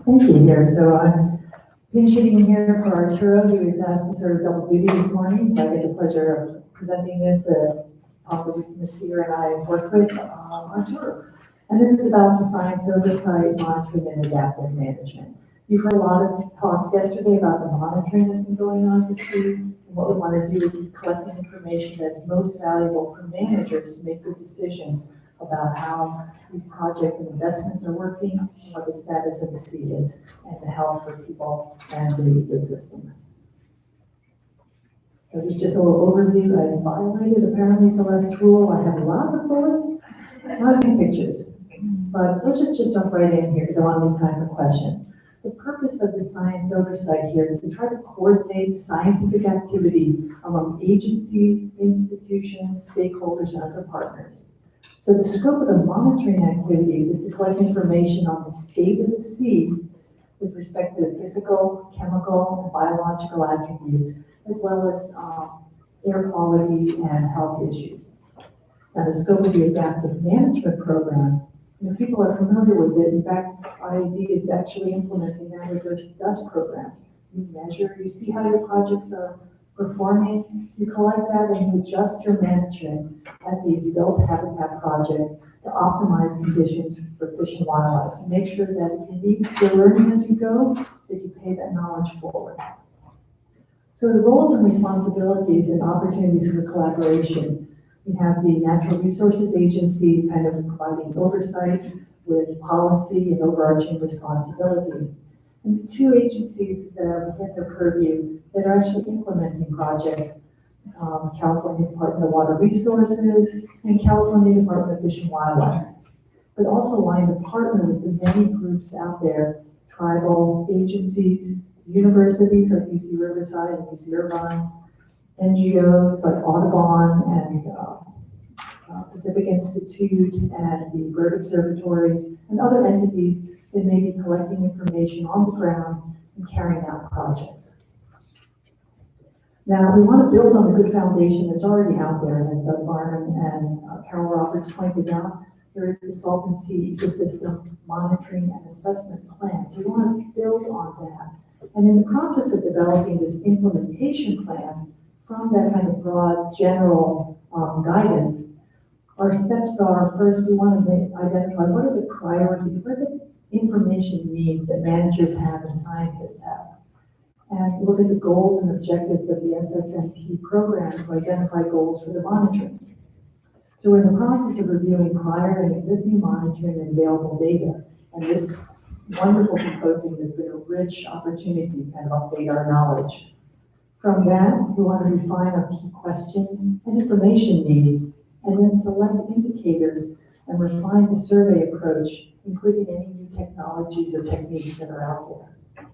Thank you here. So I'm pinch hitting here for Arturo. He was asked to sort of double duty this morning, so I get the pleasure of presenting this. The talk that Ms. Sear and I work with Arturo. And this is about the science oversight, monitoring, and adaptive management. You've heard a lot of talks yesterday about the monitoring that's been going on at the sea. And what we want to do is collecting information that's most valuable for managers to make good decisions about how these projects and investments are working, and what the status of the sea is, and the health for people and the ecosystem. So this is just a little overview. I violated apparently Celeste's rule. I have lots of bullets, lots of pictures. But let's just jump right in here because I want to leave time for questions. The purpose of the science oversight here is to try to coordinate scientific activity among agencies, institutions, stakeholders, and other partners. So the scope of the monitoring activities is to collect information on the state of the sea with respect to the physical, chemical, and biological attributes, as well as air quality and health issues. Now the scope of the adaptive management program, if people are familiar with it, in fact, IAD is actually implementing that with their dust programs. You measure, you see how your projects are performing, you collect that and you adjust your management at these built habitat projects to optimize conditions for fish and wildlife. And make sure that if you need, you're learning as you go, that you pay that knowledge forward. So the roles and responsibilities and opportunities for collaboration. We have the Natural Resources Agency kind of providing oversight with policy and overarching responsibility. And the two agencies that are within their purview that are actually implementing projects, California Department of Water Resources and California Department of Fish and Wildlife. But also wanting to partner with the many groups out there, tribal agencies, universities like UC Riverside and UC Irvine, NGOs like Audubon and Pacific Institute and the bird observatories and other entities that may be collecting information on the ground and carrying out projects. Now, we want to build on a good foundation that's already out there, and as Doug Barnum and Carol Roberts pointed out, there is the Salton Sea Ecosystem Monitoring and Assessment Plan. So we want to build on that. And in the process of developing this implementation plan, from that kind of broad general guidance, our steps are, first, we want to identify what are the priorities, what are the information needs that managers have and scientists have, and look at the goals and objectives of the SSMP program to identify goals for the monitoring. So we're in the process of reviewing prior and existing monitoring and available data, and this wonderful symposium has been a rich opportunity to kind of update our knowledge. From that, we want to refine our key questions and information needs, and then select indicators and refine the survey approach, including any new technologies or techniques that are out there.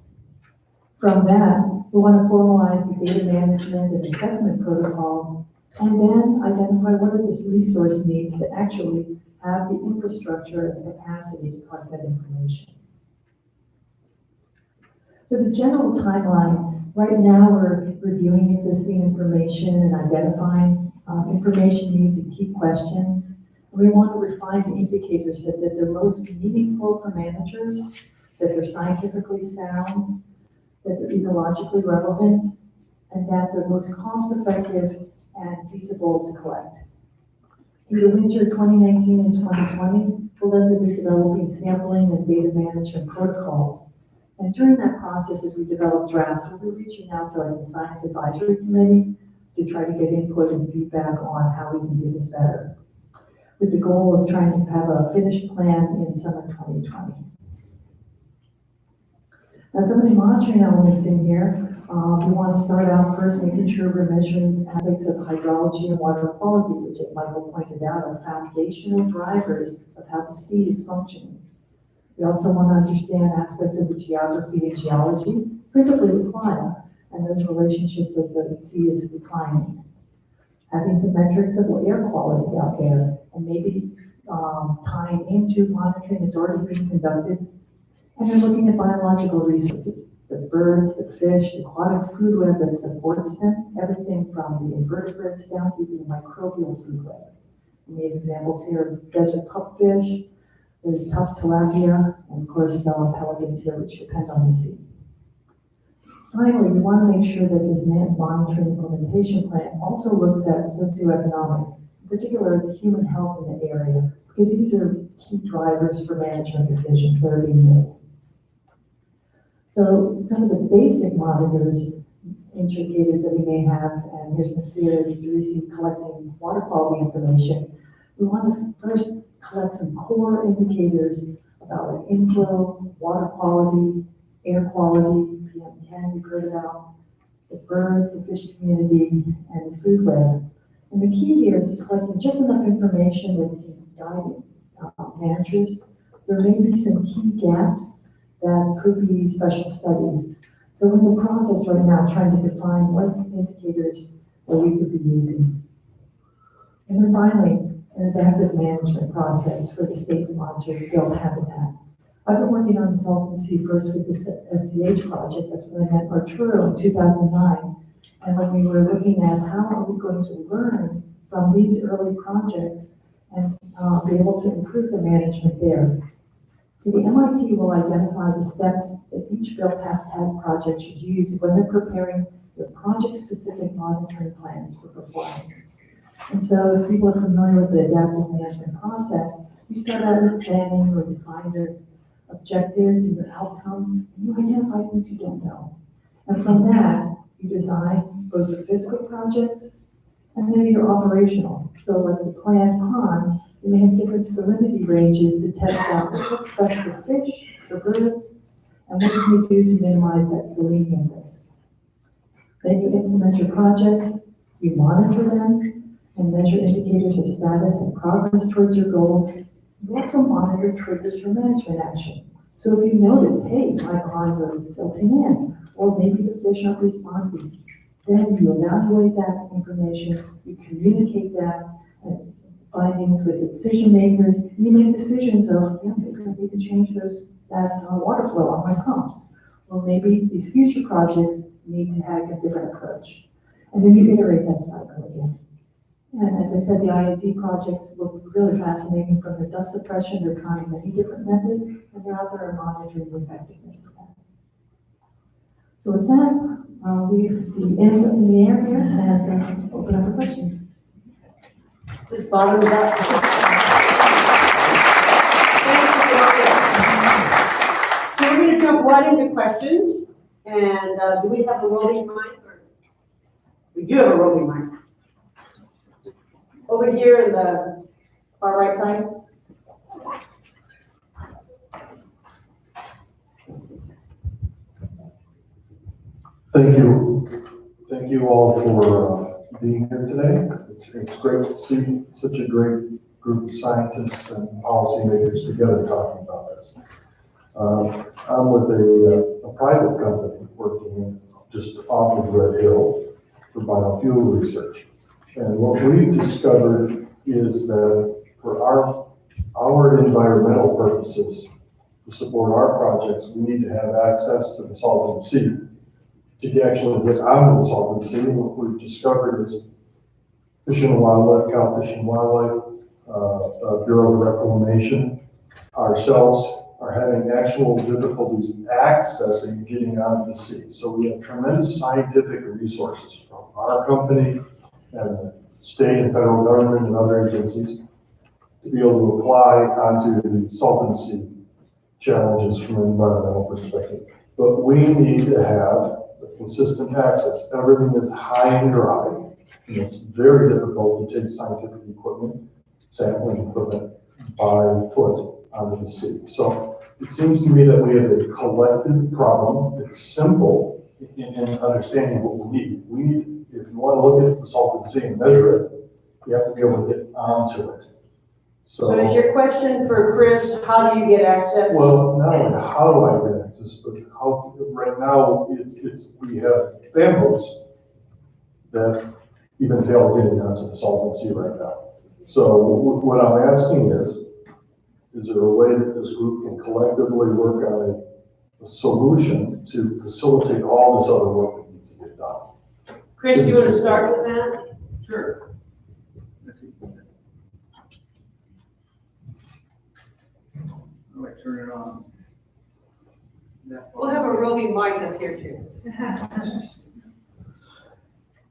From that, we want to formalize the data management and assessment protocols, and then identify what are the resource needs to actually have the infrastructure and the capacity to collect that information. So the general timeline, right now we're reviewing existing information and identifying information needs and key questions. We want to refine the indicators so that they're most meaningful for managers, that they're scientifically sound, that they're ecologically relevant, and that they're most cost-effective and feasible to collect. Through the winter 2019 and 2020, we'll then be developing sampling and data management protocols. And during that process, as we develop drafts, we'll be reaching out to like the Science Advisory Committee to try to get input and feedback on how we can do this better, with the goal of trying to have a finished plan in summer 2020. Now, some of the monitoring elements in here, we want to start out first making sure we're measuring aspects of hydrology and water quality, which, as Michael pointed out, are foundational drivers of how the sea is functioning. We also want to understand aspects of the geography and geology, principally the climate, and those relationships as the sea is declining. Having some metrics of air quality out there, and maybe tying into monitoring that's already being conducted. And then looking at biological resources, the birds, the fish, the aquatic food web that supports them, everything from the invertebrates down to the microbial food web. We have examples here of desert pupfish, there's tough tilapia, and of course pelicans here, which depend on the sea. Finally, we want to make sure that this monitoring implementation plan also looks at socioeconomics, in particular the human health in the area, because these are key drivers for management decisions that are being made. So some of the basic monitors, indicators that we may have, and here's Nasir Idrisi collecting water quality information. We want to first collect some core indicators about like inflow, water quality, air quality, PM10 you've heard about, the birds, the fish community, and the food web. And the key here is collecting just enough information that we can guide managers. There may be some key gaps that could be special studies. So we're in the process right now trying to define what indicators that we could be using. And then finally, an adaptive management process for the state-sponsored build habitat. I've been working on the Salton Sea first with the SCH project. That's when I met Arturo in 2009. And when we were looking at how are we going to learn from these early projects and be able to improve the management there. So the MIP will identify the steps that each built habitat project should use when they're preparing their project-specific monitoring plans for performance. And so if people are familiar with the adaptive management process, you start out with planning or define your objectives and your outcomes, and you identify things you don't know. And from that, you design both your physical projects and then your operational. So like the planned ponds, you may have different salinity ranges to test out what works best for fish, for birds, and what can you do to minimize that selenium risk. Then you implement your projects, you monitor them, and measure indicators of status and progress towards your goals. You also monitor triggers for management action. So if you notice, hey, my ponds are silting in, or maybe the fish aren't responding, then you evaluate that information, you communicate that findings with the decision makers, and you make decisions of, yeah, maybe I need to change that water flow on my pumps, or maybe these future projects need to have a different approach. And then you iterate that cycle again. And as I said, the IoT projects look really fascinating from the dust suppression. They're trying many different methods, and they're out there monitoring the effectiveness of that. So with that, leave the end up in the air here and open up for questions. This bottoms up. So we're going to jump right into questions. And do we have a rolling mic? We do have a rolling mic. Over here in the far right side. Thank you. Thank you all for being here today. It's great to see such a great group of scientists and policymakers together talking about this. I'm with a private company working just off of Red Hill for biofuel research. And what we've discovered is that for our our environmental purposes, to support our projects, we need to have access to the Salton Sea. To actually get onto the Salton Sea, what we've discovered is Fish and Wildlife, Cal Fish and Wildlife, Bureau of Reclamation, ourselves are having actual difficulties accessing getting onto the sea. So we have tremendous scientific resources from our company and the state and federal government and other agencies to be able to apply onto the Salton Sea challenges from an environmental perspective. But we need to have consistent access. Everything is high and dry, and it's very difficult to take scientific equipment, sampling equipment by foot onto the sea. So it seems to me that we have a collective problem. It's simple in understanding what we need. We need, if you want to look at the Salton Sea and measure it, you have to be able to get onto it. So is your question for Chris, how do you get access? Well, not only how do I get access, but how, right now, we have fan boats that even fail getting onto the Salton Sea right now. So what I'm asking is there a way that this group can collectively work on a solution to facilitate all this other work that needs to get done? Chris, do you want to start with that? Sure. Oh, I turn it on. We'll have a roving mic up here too.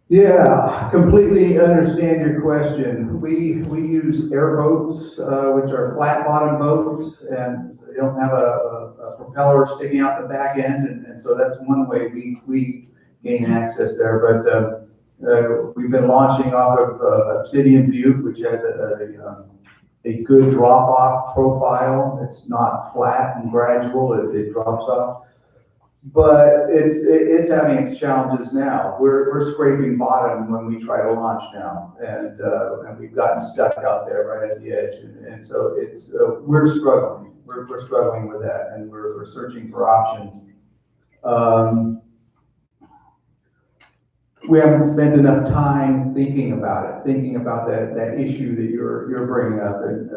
Yeah, completely understand your question. We use airboats, which are flat bottom boats, and they don't have a propeller sticking out the back end, and so that's one way we gain access there. But we've been launching off of Obsidian Butte, which has a good drop-off profile. It's not flat and gradual, it drops off. But it's having its challenges now. We're scraping bottom when we try to launch now, and we've gotten stuck out there right at the edge, and so it's we're struggling. We're struggling with that, and we're searching for options. We haven't spent enough time thinking about that issue that you're bringing up, and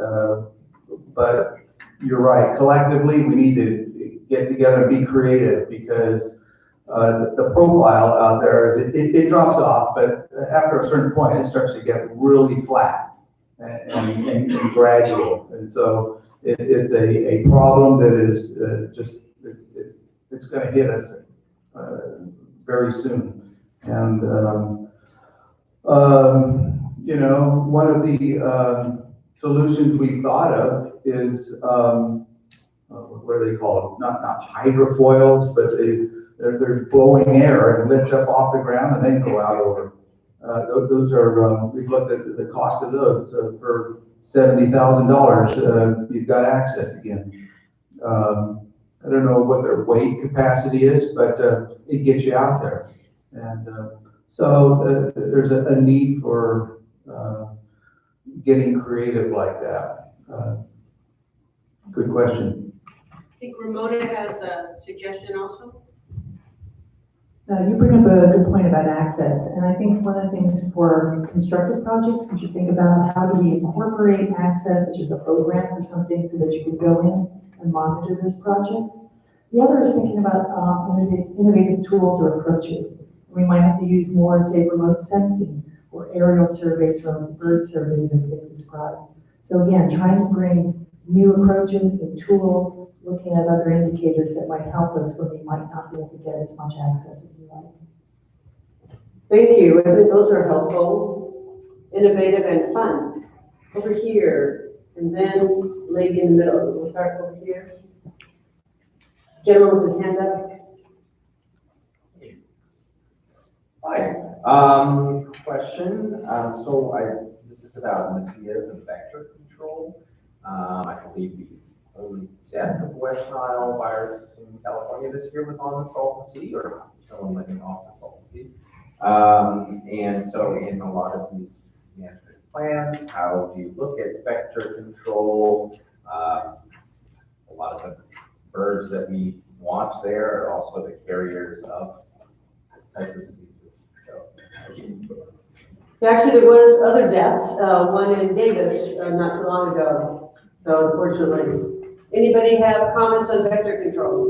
but you're right. Collectively, we need to get together and be creative, because the profile out there is it drops off, but after a certain point, it starts to get really flat and gradual, and so it's a problem that is just it's going to hit us very soon, and you know, one of the solutions we thought of is what are they called? Not hydrofoils, but they're blowing air and lift up off the ground and then go out over. Those are, we've looked at the cost of those. For $70,000, you've got access again. I don't know what their weight capacity is, but it gets you out there. And so there's a need for getting creative like that. Good question. I think Ramona has a suggestion also. You bring up a good point about access, and I think one of the things for constructive projects, we should think about how do we incorporate access, such as a program or something, so that you can go in and monitor those projects. The other is thinking about innovative tools or approaches. We might have to use more, say, remote sensing or aerial surveys from bird surveys as they described. So again, trying to bring new approaches and tools, looking at other indicators that might help us when we might not be able to get as much access as we like. Thank you. I think those are helpful, innovative, and fun. Over here, and then lady in the middle. We'll start over here. Gentleman with his hand up. Hi. Question. This is about mosquitoes and vector control. I believe the only death of West Nile virus in California this year was on the Salton Sea, or someone living off the Salton Sea. And so in a lot of these management plans, how do you look at vector control? A lot of the birds that we want there are also the carriers of types of diseases. So, Actually, there was other deaths, one in Davis not too long ago. So unfortunately, anybody have comments on vector control?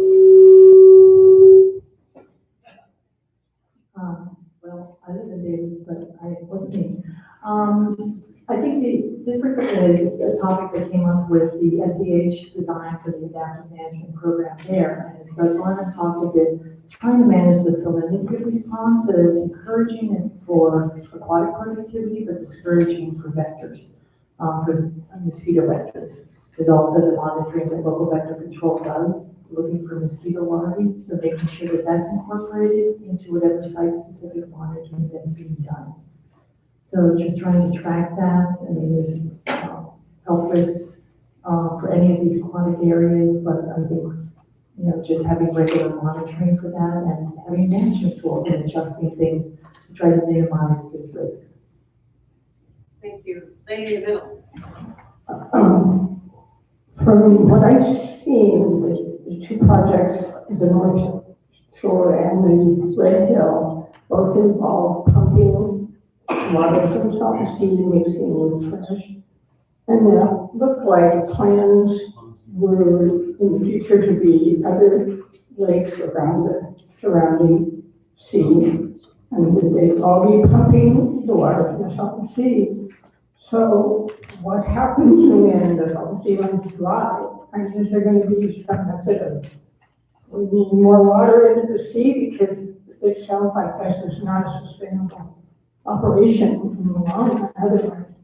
Well, I live in Davis, but it wasn't me. I think this brings up a topic that came up with the SDH design for the adaptive management program there. And as Doug Gorman talked a bit, trying to manage the salinity of these ponds, so that it's encouraging it for aquatic productivity, but discouraging for vectors, for mosquito vectors. There's also the monitoring that local vector control does, looking for mosquito larvae, so making sure that that's incorporated into whatever site-specific monitoring that's being done. So just trying to track that. I mean, there's health risks for any of these aquatic areas, but I think, just having regular monitoring for that and having management tools and adjusting things to try to minimize those risks. Thank you. Lady in the middle. From what I've seen, the two projects, the North Shore and the Red Hill, both involve pumping water from Salton Sea, mixing with fresh. And that looked like plans were in the future to be other lakes around the surrounding sea. And would they all be pumping the water from the Salton Sea? So what happens when the Salton Sea runs dry? I mean, is there going to be some method of we need more water into the sea? Because it sounds like this is not a sustainable operation in the long run otherwise.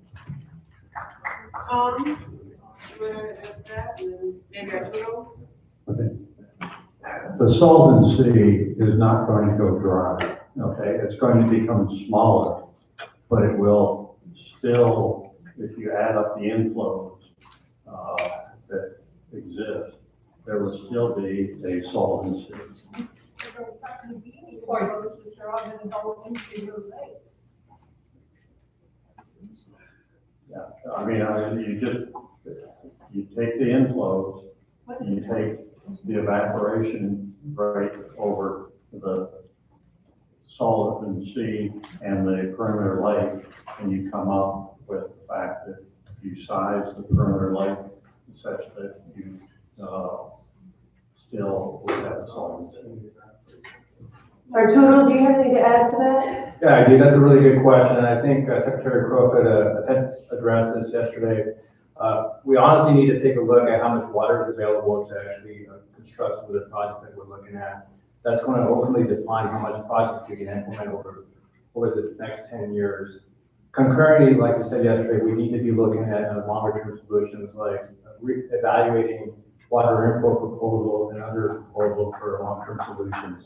You want to address that, and maybe Arturo? The Salton Sea is not going to go dry, okay? It's going to become smaller, but it will still, if you add up the inflows that exist, there will still be a Salton Sea. Yeah, I mean, you take the inflows, you take the evaporation rate over the Salton Sea and the perimeter lake, and you come up with the fact that you size the perimeter lake such that you still would have a Salton Sea. Arturo, do you have anything to add to that? Yeah, I do. That's a really good question, and I think Secretary Crowfoot addressed this yesterday. We honestly need to take a look at how much water is available to actually construct some of the projects that we're looking at. That's going to ultimately define how much projects we can implement over this next 10 years. Concurrently, like we said yesterday, we need to be looking at longer-term solutions like evaluating water import proposals and other proposals for long-term solutions.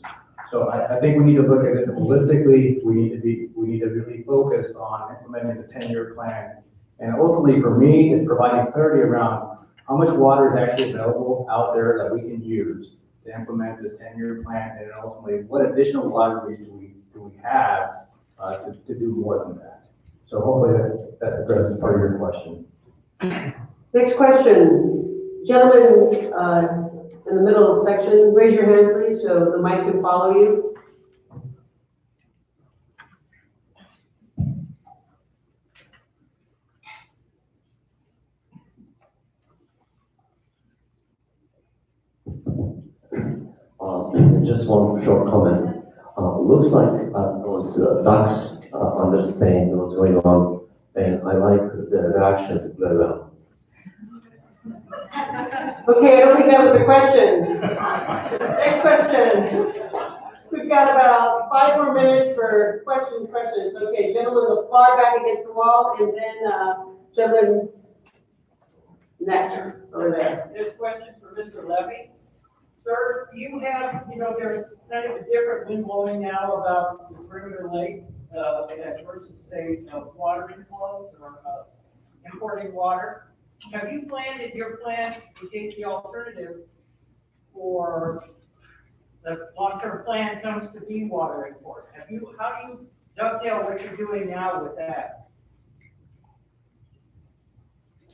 So I think we need to look at it holistically. We need to really focus on implementing the 10-year plan. And ultimately, for me, it's providing clarity around how much water is actually available out there that we can use to implement this 10-year plan, and ultimately, what additional water do we have to do more than that. So hopefully that addresses part of your question. Next question. Gentlemen, in the middle of the section, raise your hand, please, so the mic can follow you. Just one short comment. Looks like those ducks understand what's going on, and I like the reaction very well. Okay, I don't think that was a question. Next question. We've got about 5 more minutes for questions. Okay, gentlemen, far back against the wall, and then gentlemen next over there. This question for Mr. Levy. Sir, you have, there's kind of a different wind blowing now about the perimeter lake versus, say, water inflows or importing water. Have you planned in your plan in case the alternative for the long-term plan comes to be water import? How do you dovetail what you're doing now with that?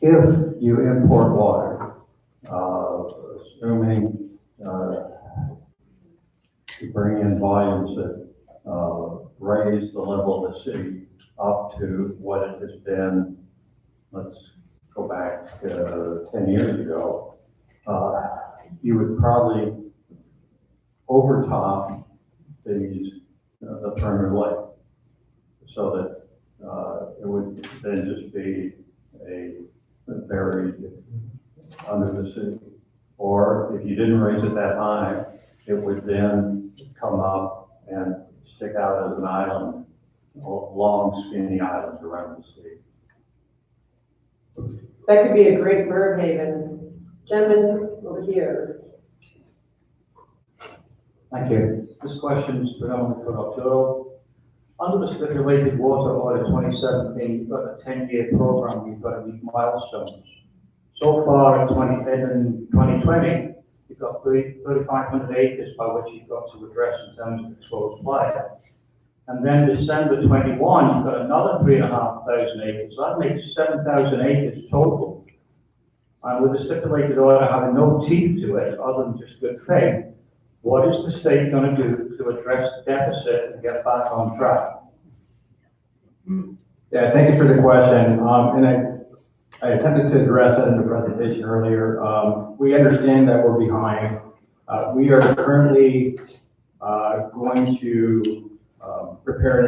If you import water, assuming you bring in volumes that raise the level of the sea up to what it has been, let's go back 10 years ago, you would probably overtop the perimeter lake, so that it would then just be buried under the sea. Or if you didn't raise it that high, it would then come up and stick out as an island, long skinny islands around the sea. That could be a great bird haven. Gentlemen over here. Thank you. This question is predominantly for Arturo. Under the stipulated water order 2017, you've got a 10-year program, you've got to meet milestones. So far in 2020, you've got 3,500 acres by which you've got to address in terms of exposed fire. And then December 21, you've got another 3,500 acres. So that makes 7,000 acres total. And with the stipulated order having no teeth to it, other than just good faith, what is the state going to do to address the deficit and get back on track? Yeah, thank you for the question. And I attempted to address that in the presentation earlier. We understand that we're behind. We are currently going to prepare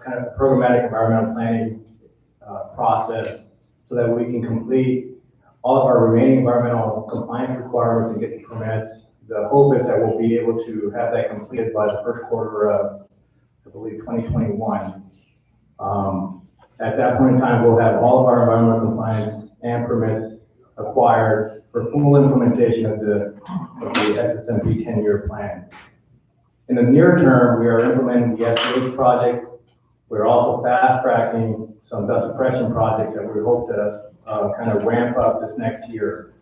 kind of a programmatic environmental planning process so that we can complete all of our remaining environmental compliance requirements and get the permits. The hope is that we'll be able to have that completed by the first quarter of, I believe, 2021. At that point in time, we'll have all of our environmental compliance and permits acquired for full implementation of the SSMP 10-year plan. In the near term, we are implementing the SDH project. We're also fast-tracking some dust suppression projects that we hope to kind of ramp up this next year.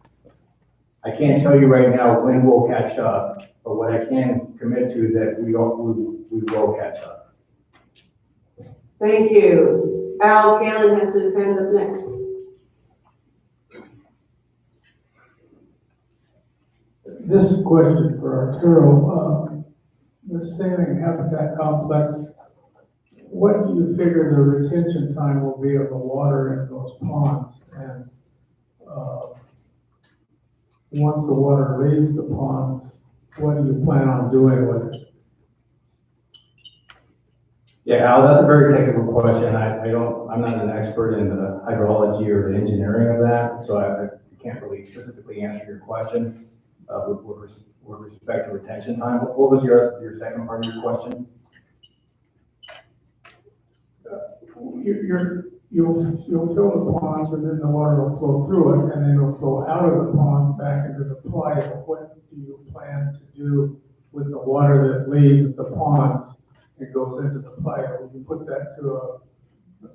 I can't tell you right now when we'll catch up, but what I can commit to is that we will catch up. Thank you. Al Galen has his hand up next. This question for Arturo, the sailing habitat complex, what do you figure the retention time will be of the water in those ponds? And once the water leaves the ponds, what do you plan on doing with it? Yeah, Al, that's a very technical question. I'm not an expert in the hydrology or the engineering of that, so I can't really specifically answer your question with respect to retention time. What was your second part of your question? You'll fill the ponds and then the water will flow through it and then it'll flow out of the ponds back into the playa. What do you plan to do with the water that leaves the ponds and goes into the playa? Will you put that to a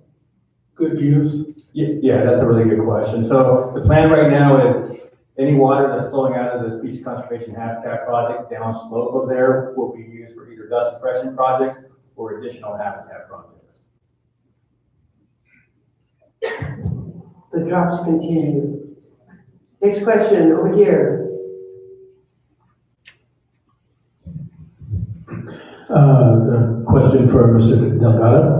good use? Yeah, that's a really good question. So the plan right now is any water that's flowing out of the Species Conservation Habitat Project downslope of there will be used for either dust suppression projects or additional habitat projects. The drops continue. Next question over here. A question for Mr. Delgado.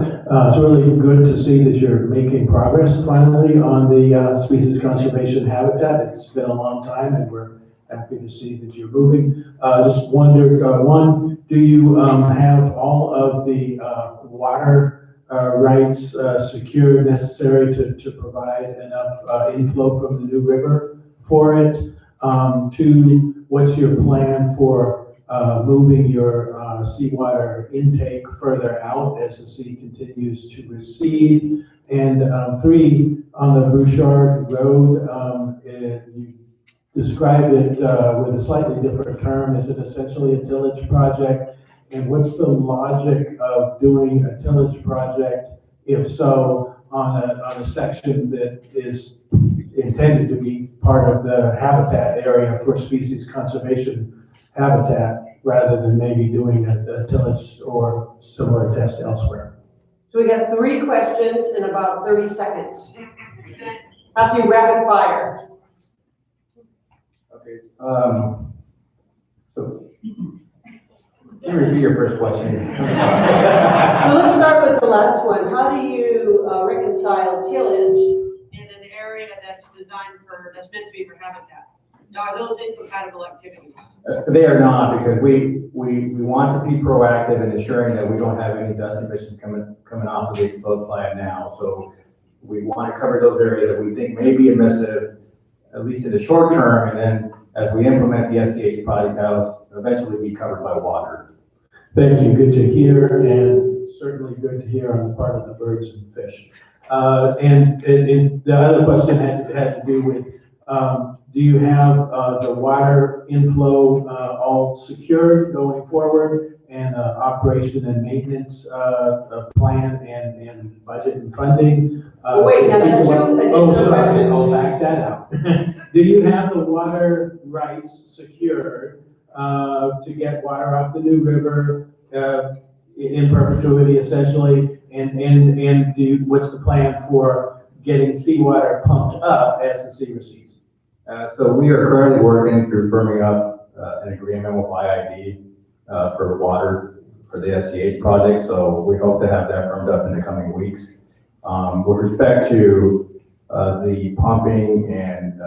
It's really good to see that you're making progress finally on the species conservation habitat. It's been a long time and we're happy to see that you're moving. Just wondered, one, do you have all of the water rights secured necessary to provide enough inflow from the new river for it? Two, what's your plan for moving your seawater intake further out as the sea continues to recede? And three, on the Bouchard Road, you described it with a slightly different term. Is it essentially a tillage project? And what's the logic of doing a tillage project, if so, on a section that is intended to be part of the habitat area for species conservation habitat, rather than maybe doing a tillage or similar test elsewhere? So we got 3 questions in about 30 seconds. After rapid fire. Okay, so can you repeat your first question? So let's start with the last one. How do you reconcile tillage in an area that's designed time that's meant to be for habitat. Now, are those incompatible activities? They are not, because we want to be proactive in ensuring that we don't have any dust emissions coming off of the exposed plant now. So we want to cover those areas that we think may be emissive, at least in the short term, and then as we implement the SCH project, that'll eventually be covered by water. Thank you, good to hear, and certainly good to hear on the part of the birds and fish. And the other question had to do with, do you have the water inflow all secured going forward, and operation and maintenance plan and budget and funding? Wait, now there are two additional questions. I'll back that out. Do you have the water rights secured to get water off the New River in perpetuity, essentially? And what's the plan for getting seawater pumped up as the sea recedes? So we are currently working through firming up an agreement with IID for water for the SCH project. So we hope to have that firmed up in the coming weeks. With respect to the pumping and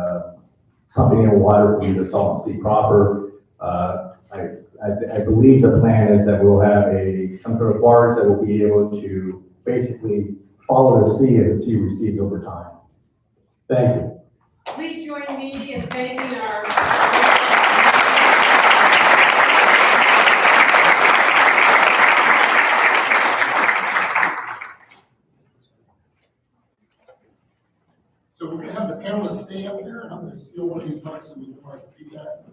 pumping in water from the Salton Sea proper, I believe the plan is that we'll have some sort of bars that will be able to basically follow the sea as the sea recedes over time. Thank you. Please join me in thanking our. So we're gonna have the panelists stay up here, and I'm gonna steal one of these mics so we can do that.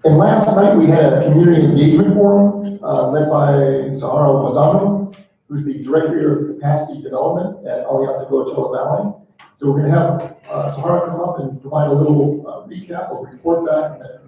And last night, we had a community engagement forum, led by Sahara Wazano, who's the Director of Capacity Development at Alianza Coachella Valley. So we're gonna have Sahara come up and provide a little recap, a report back, and then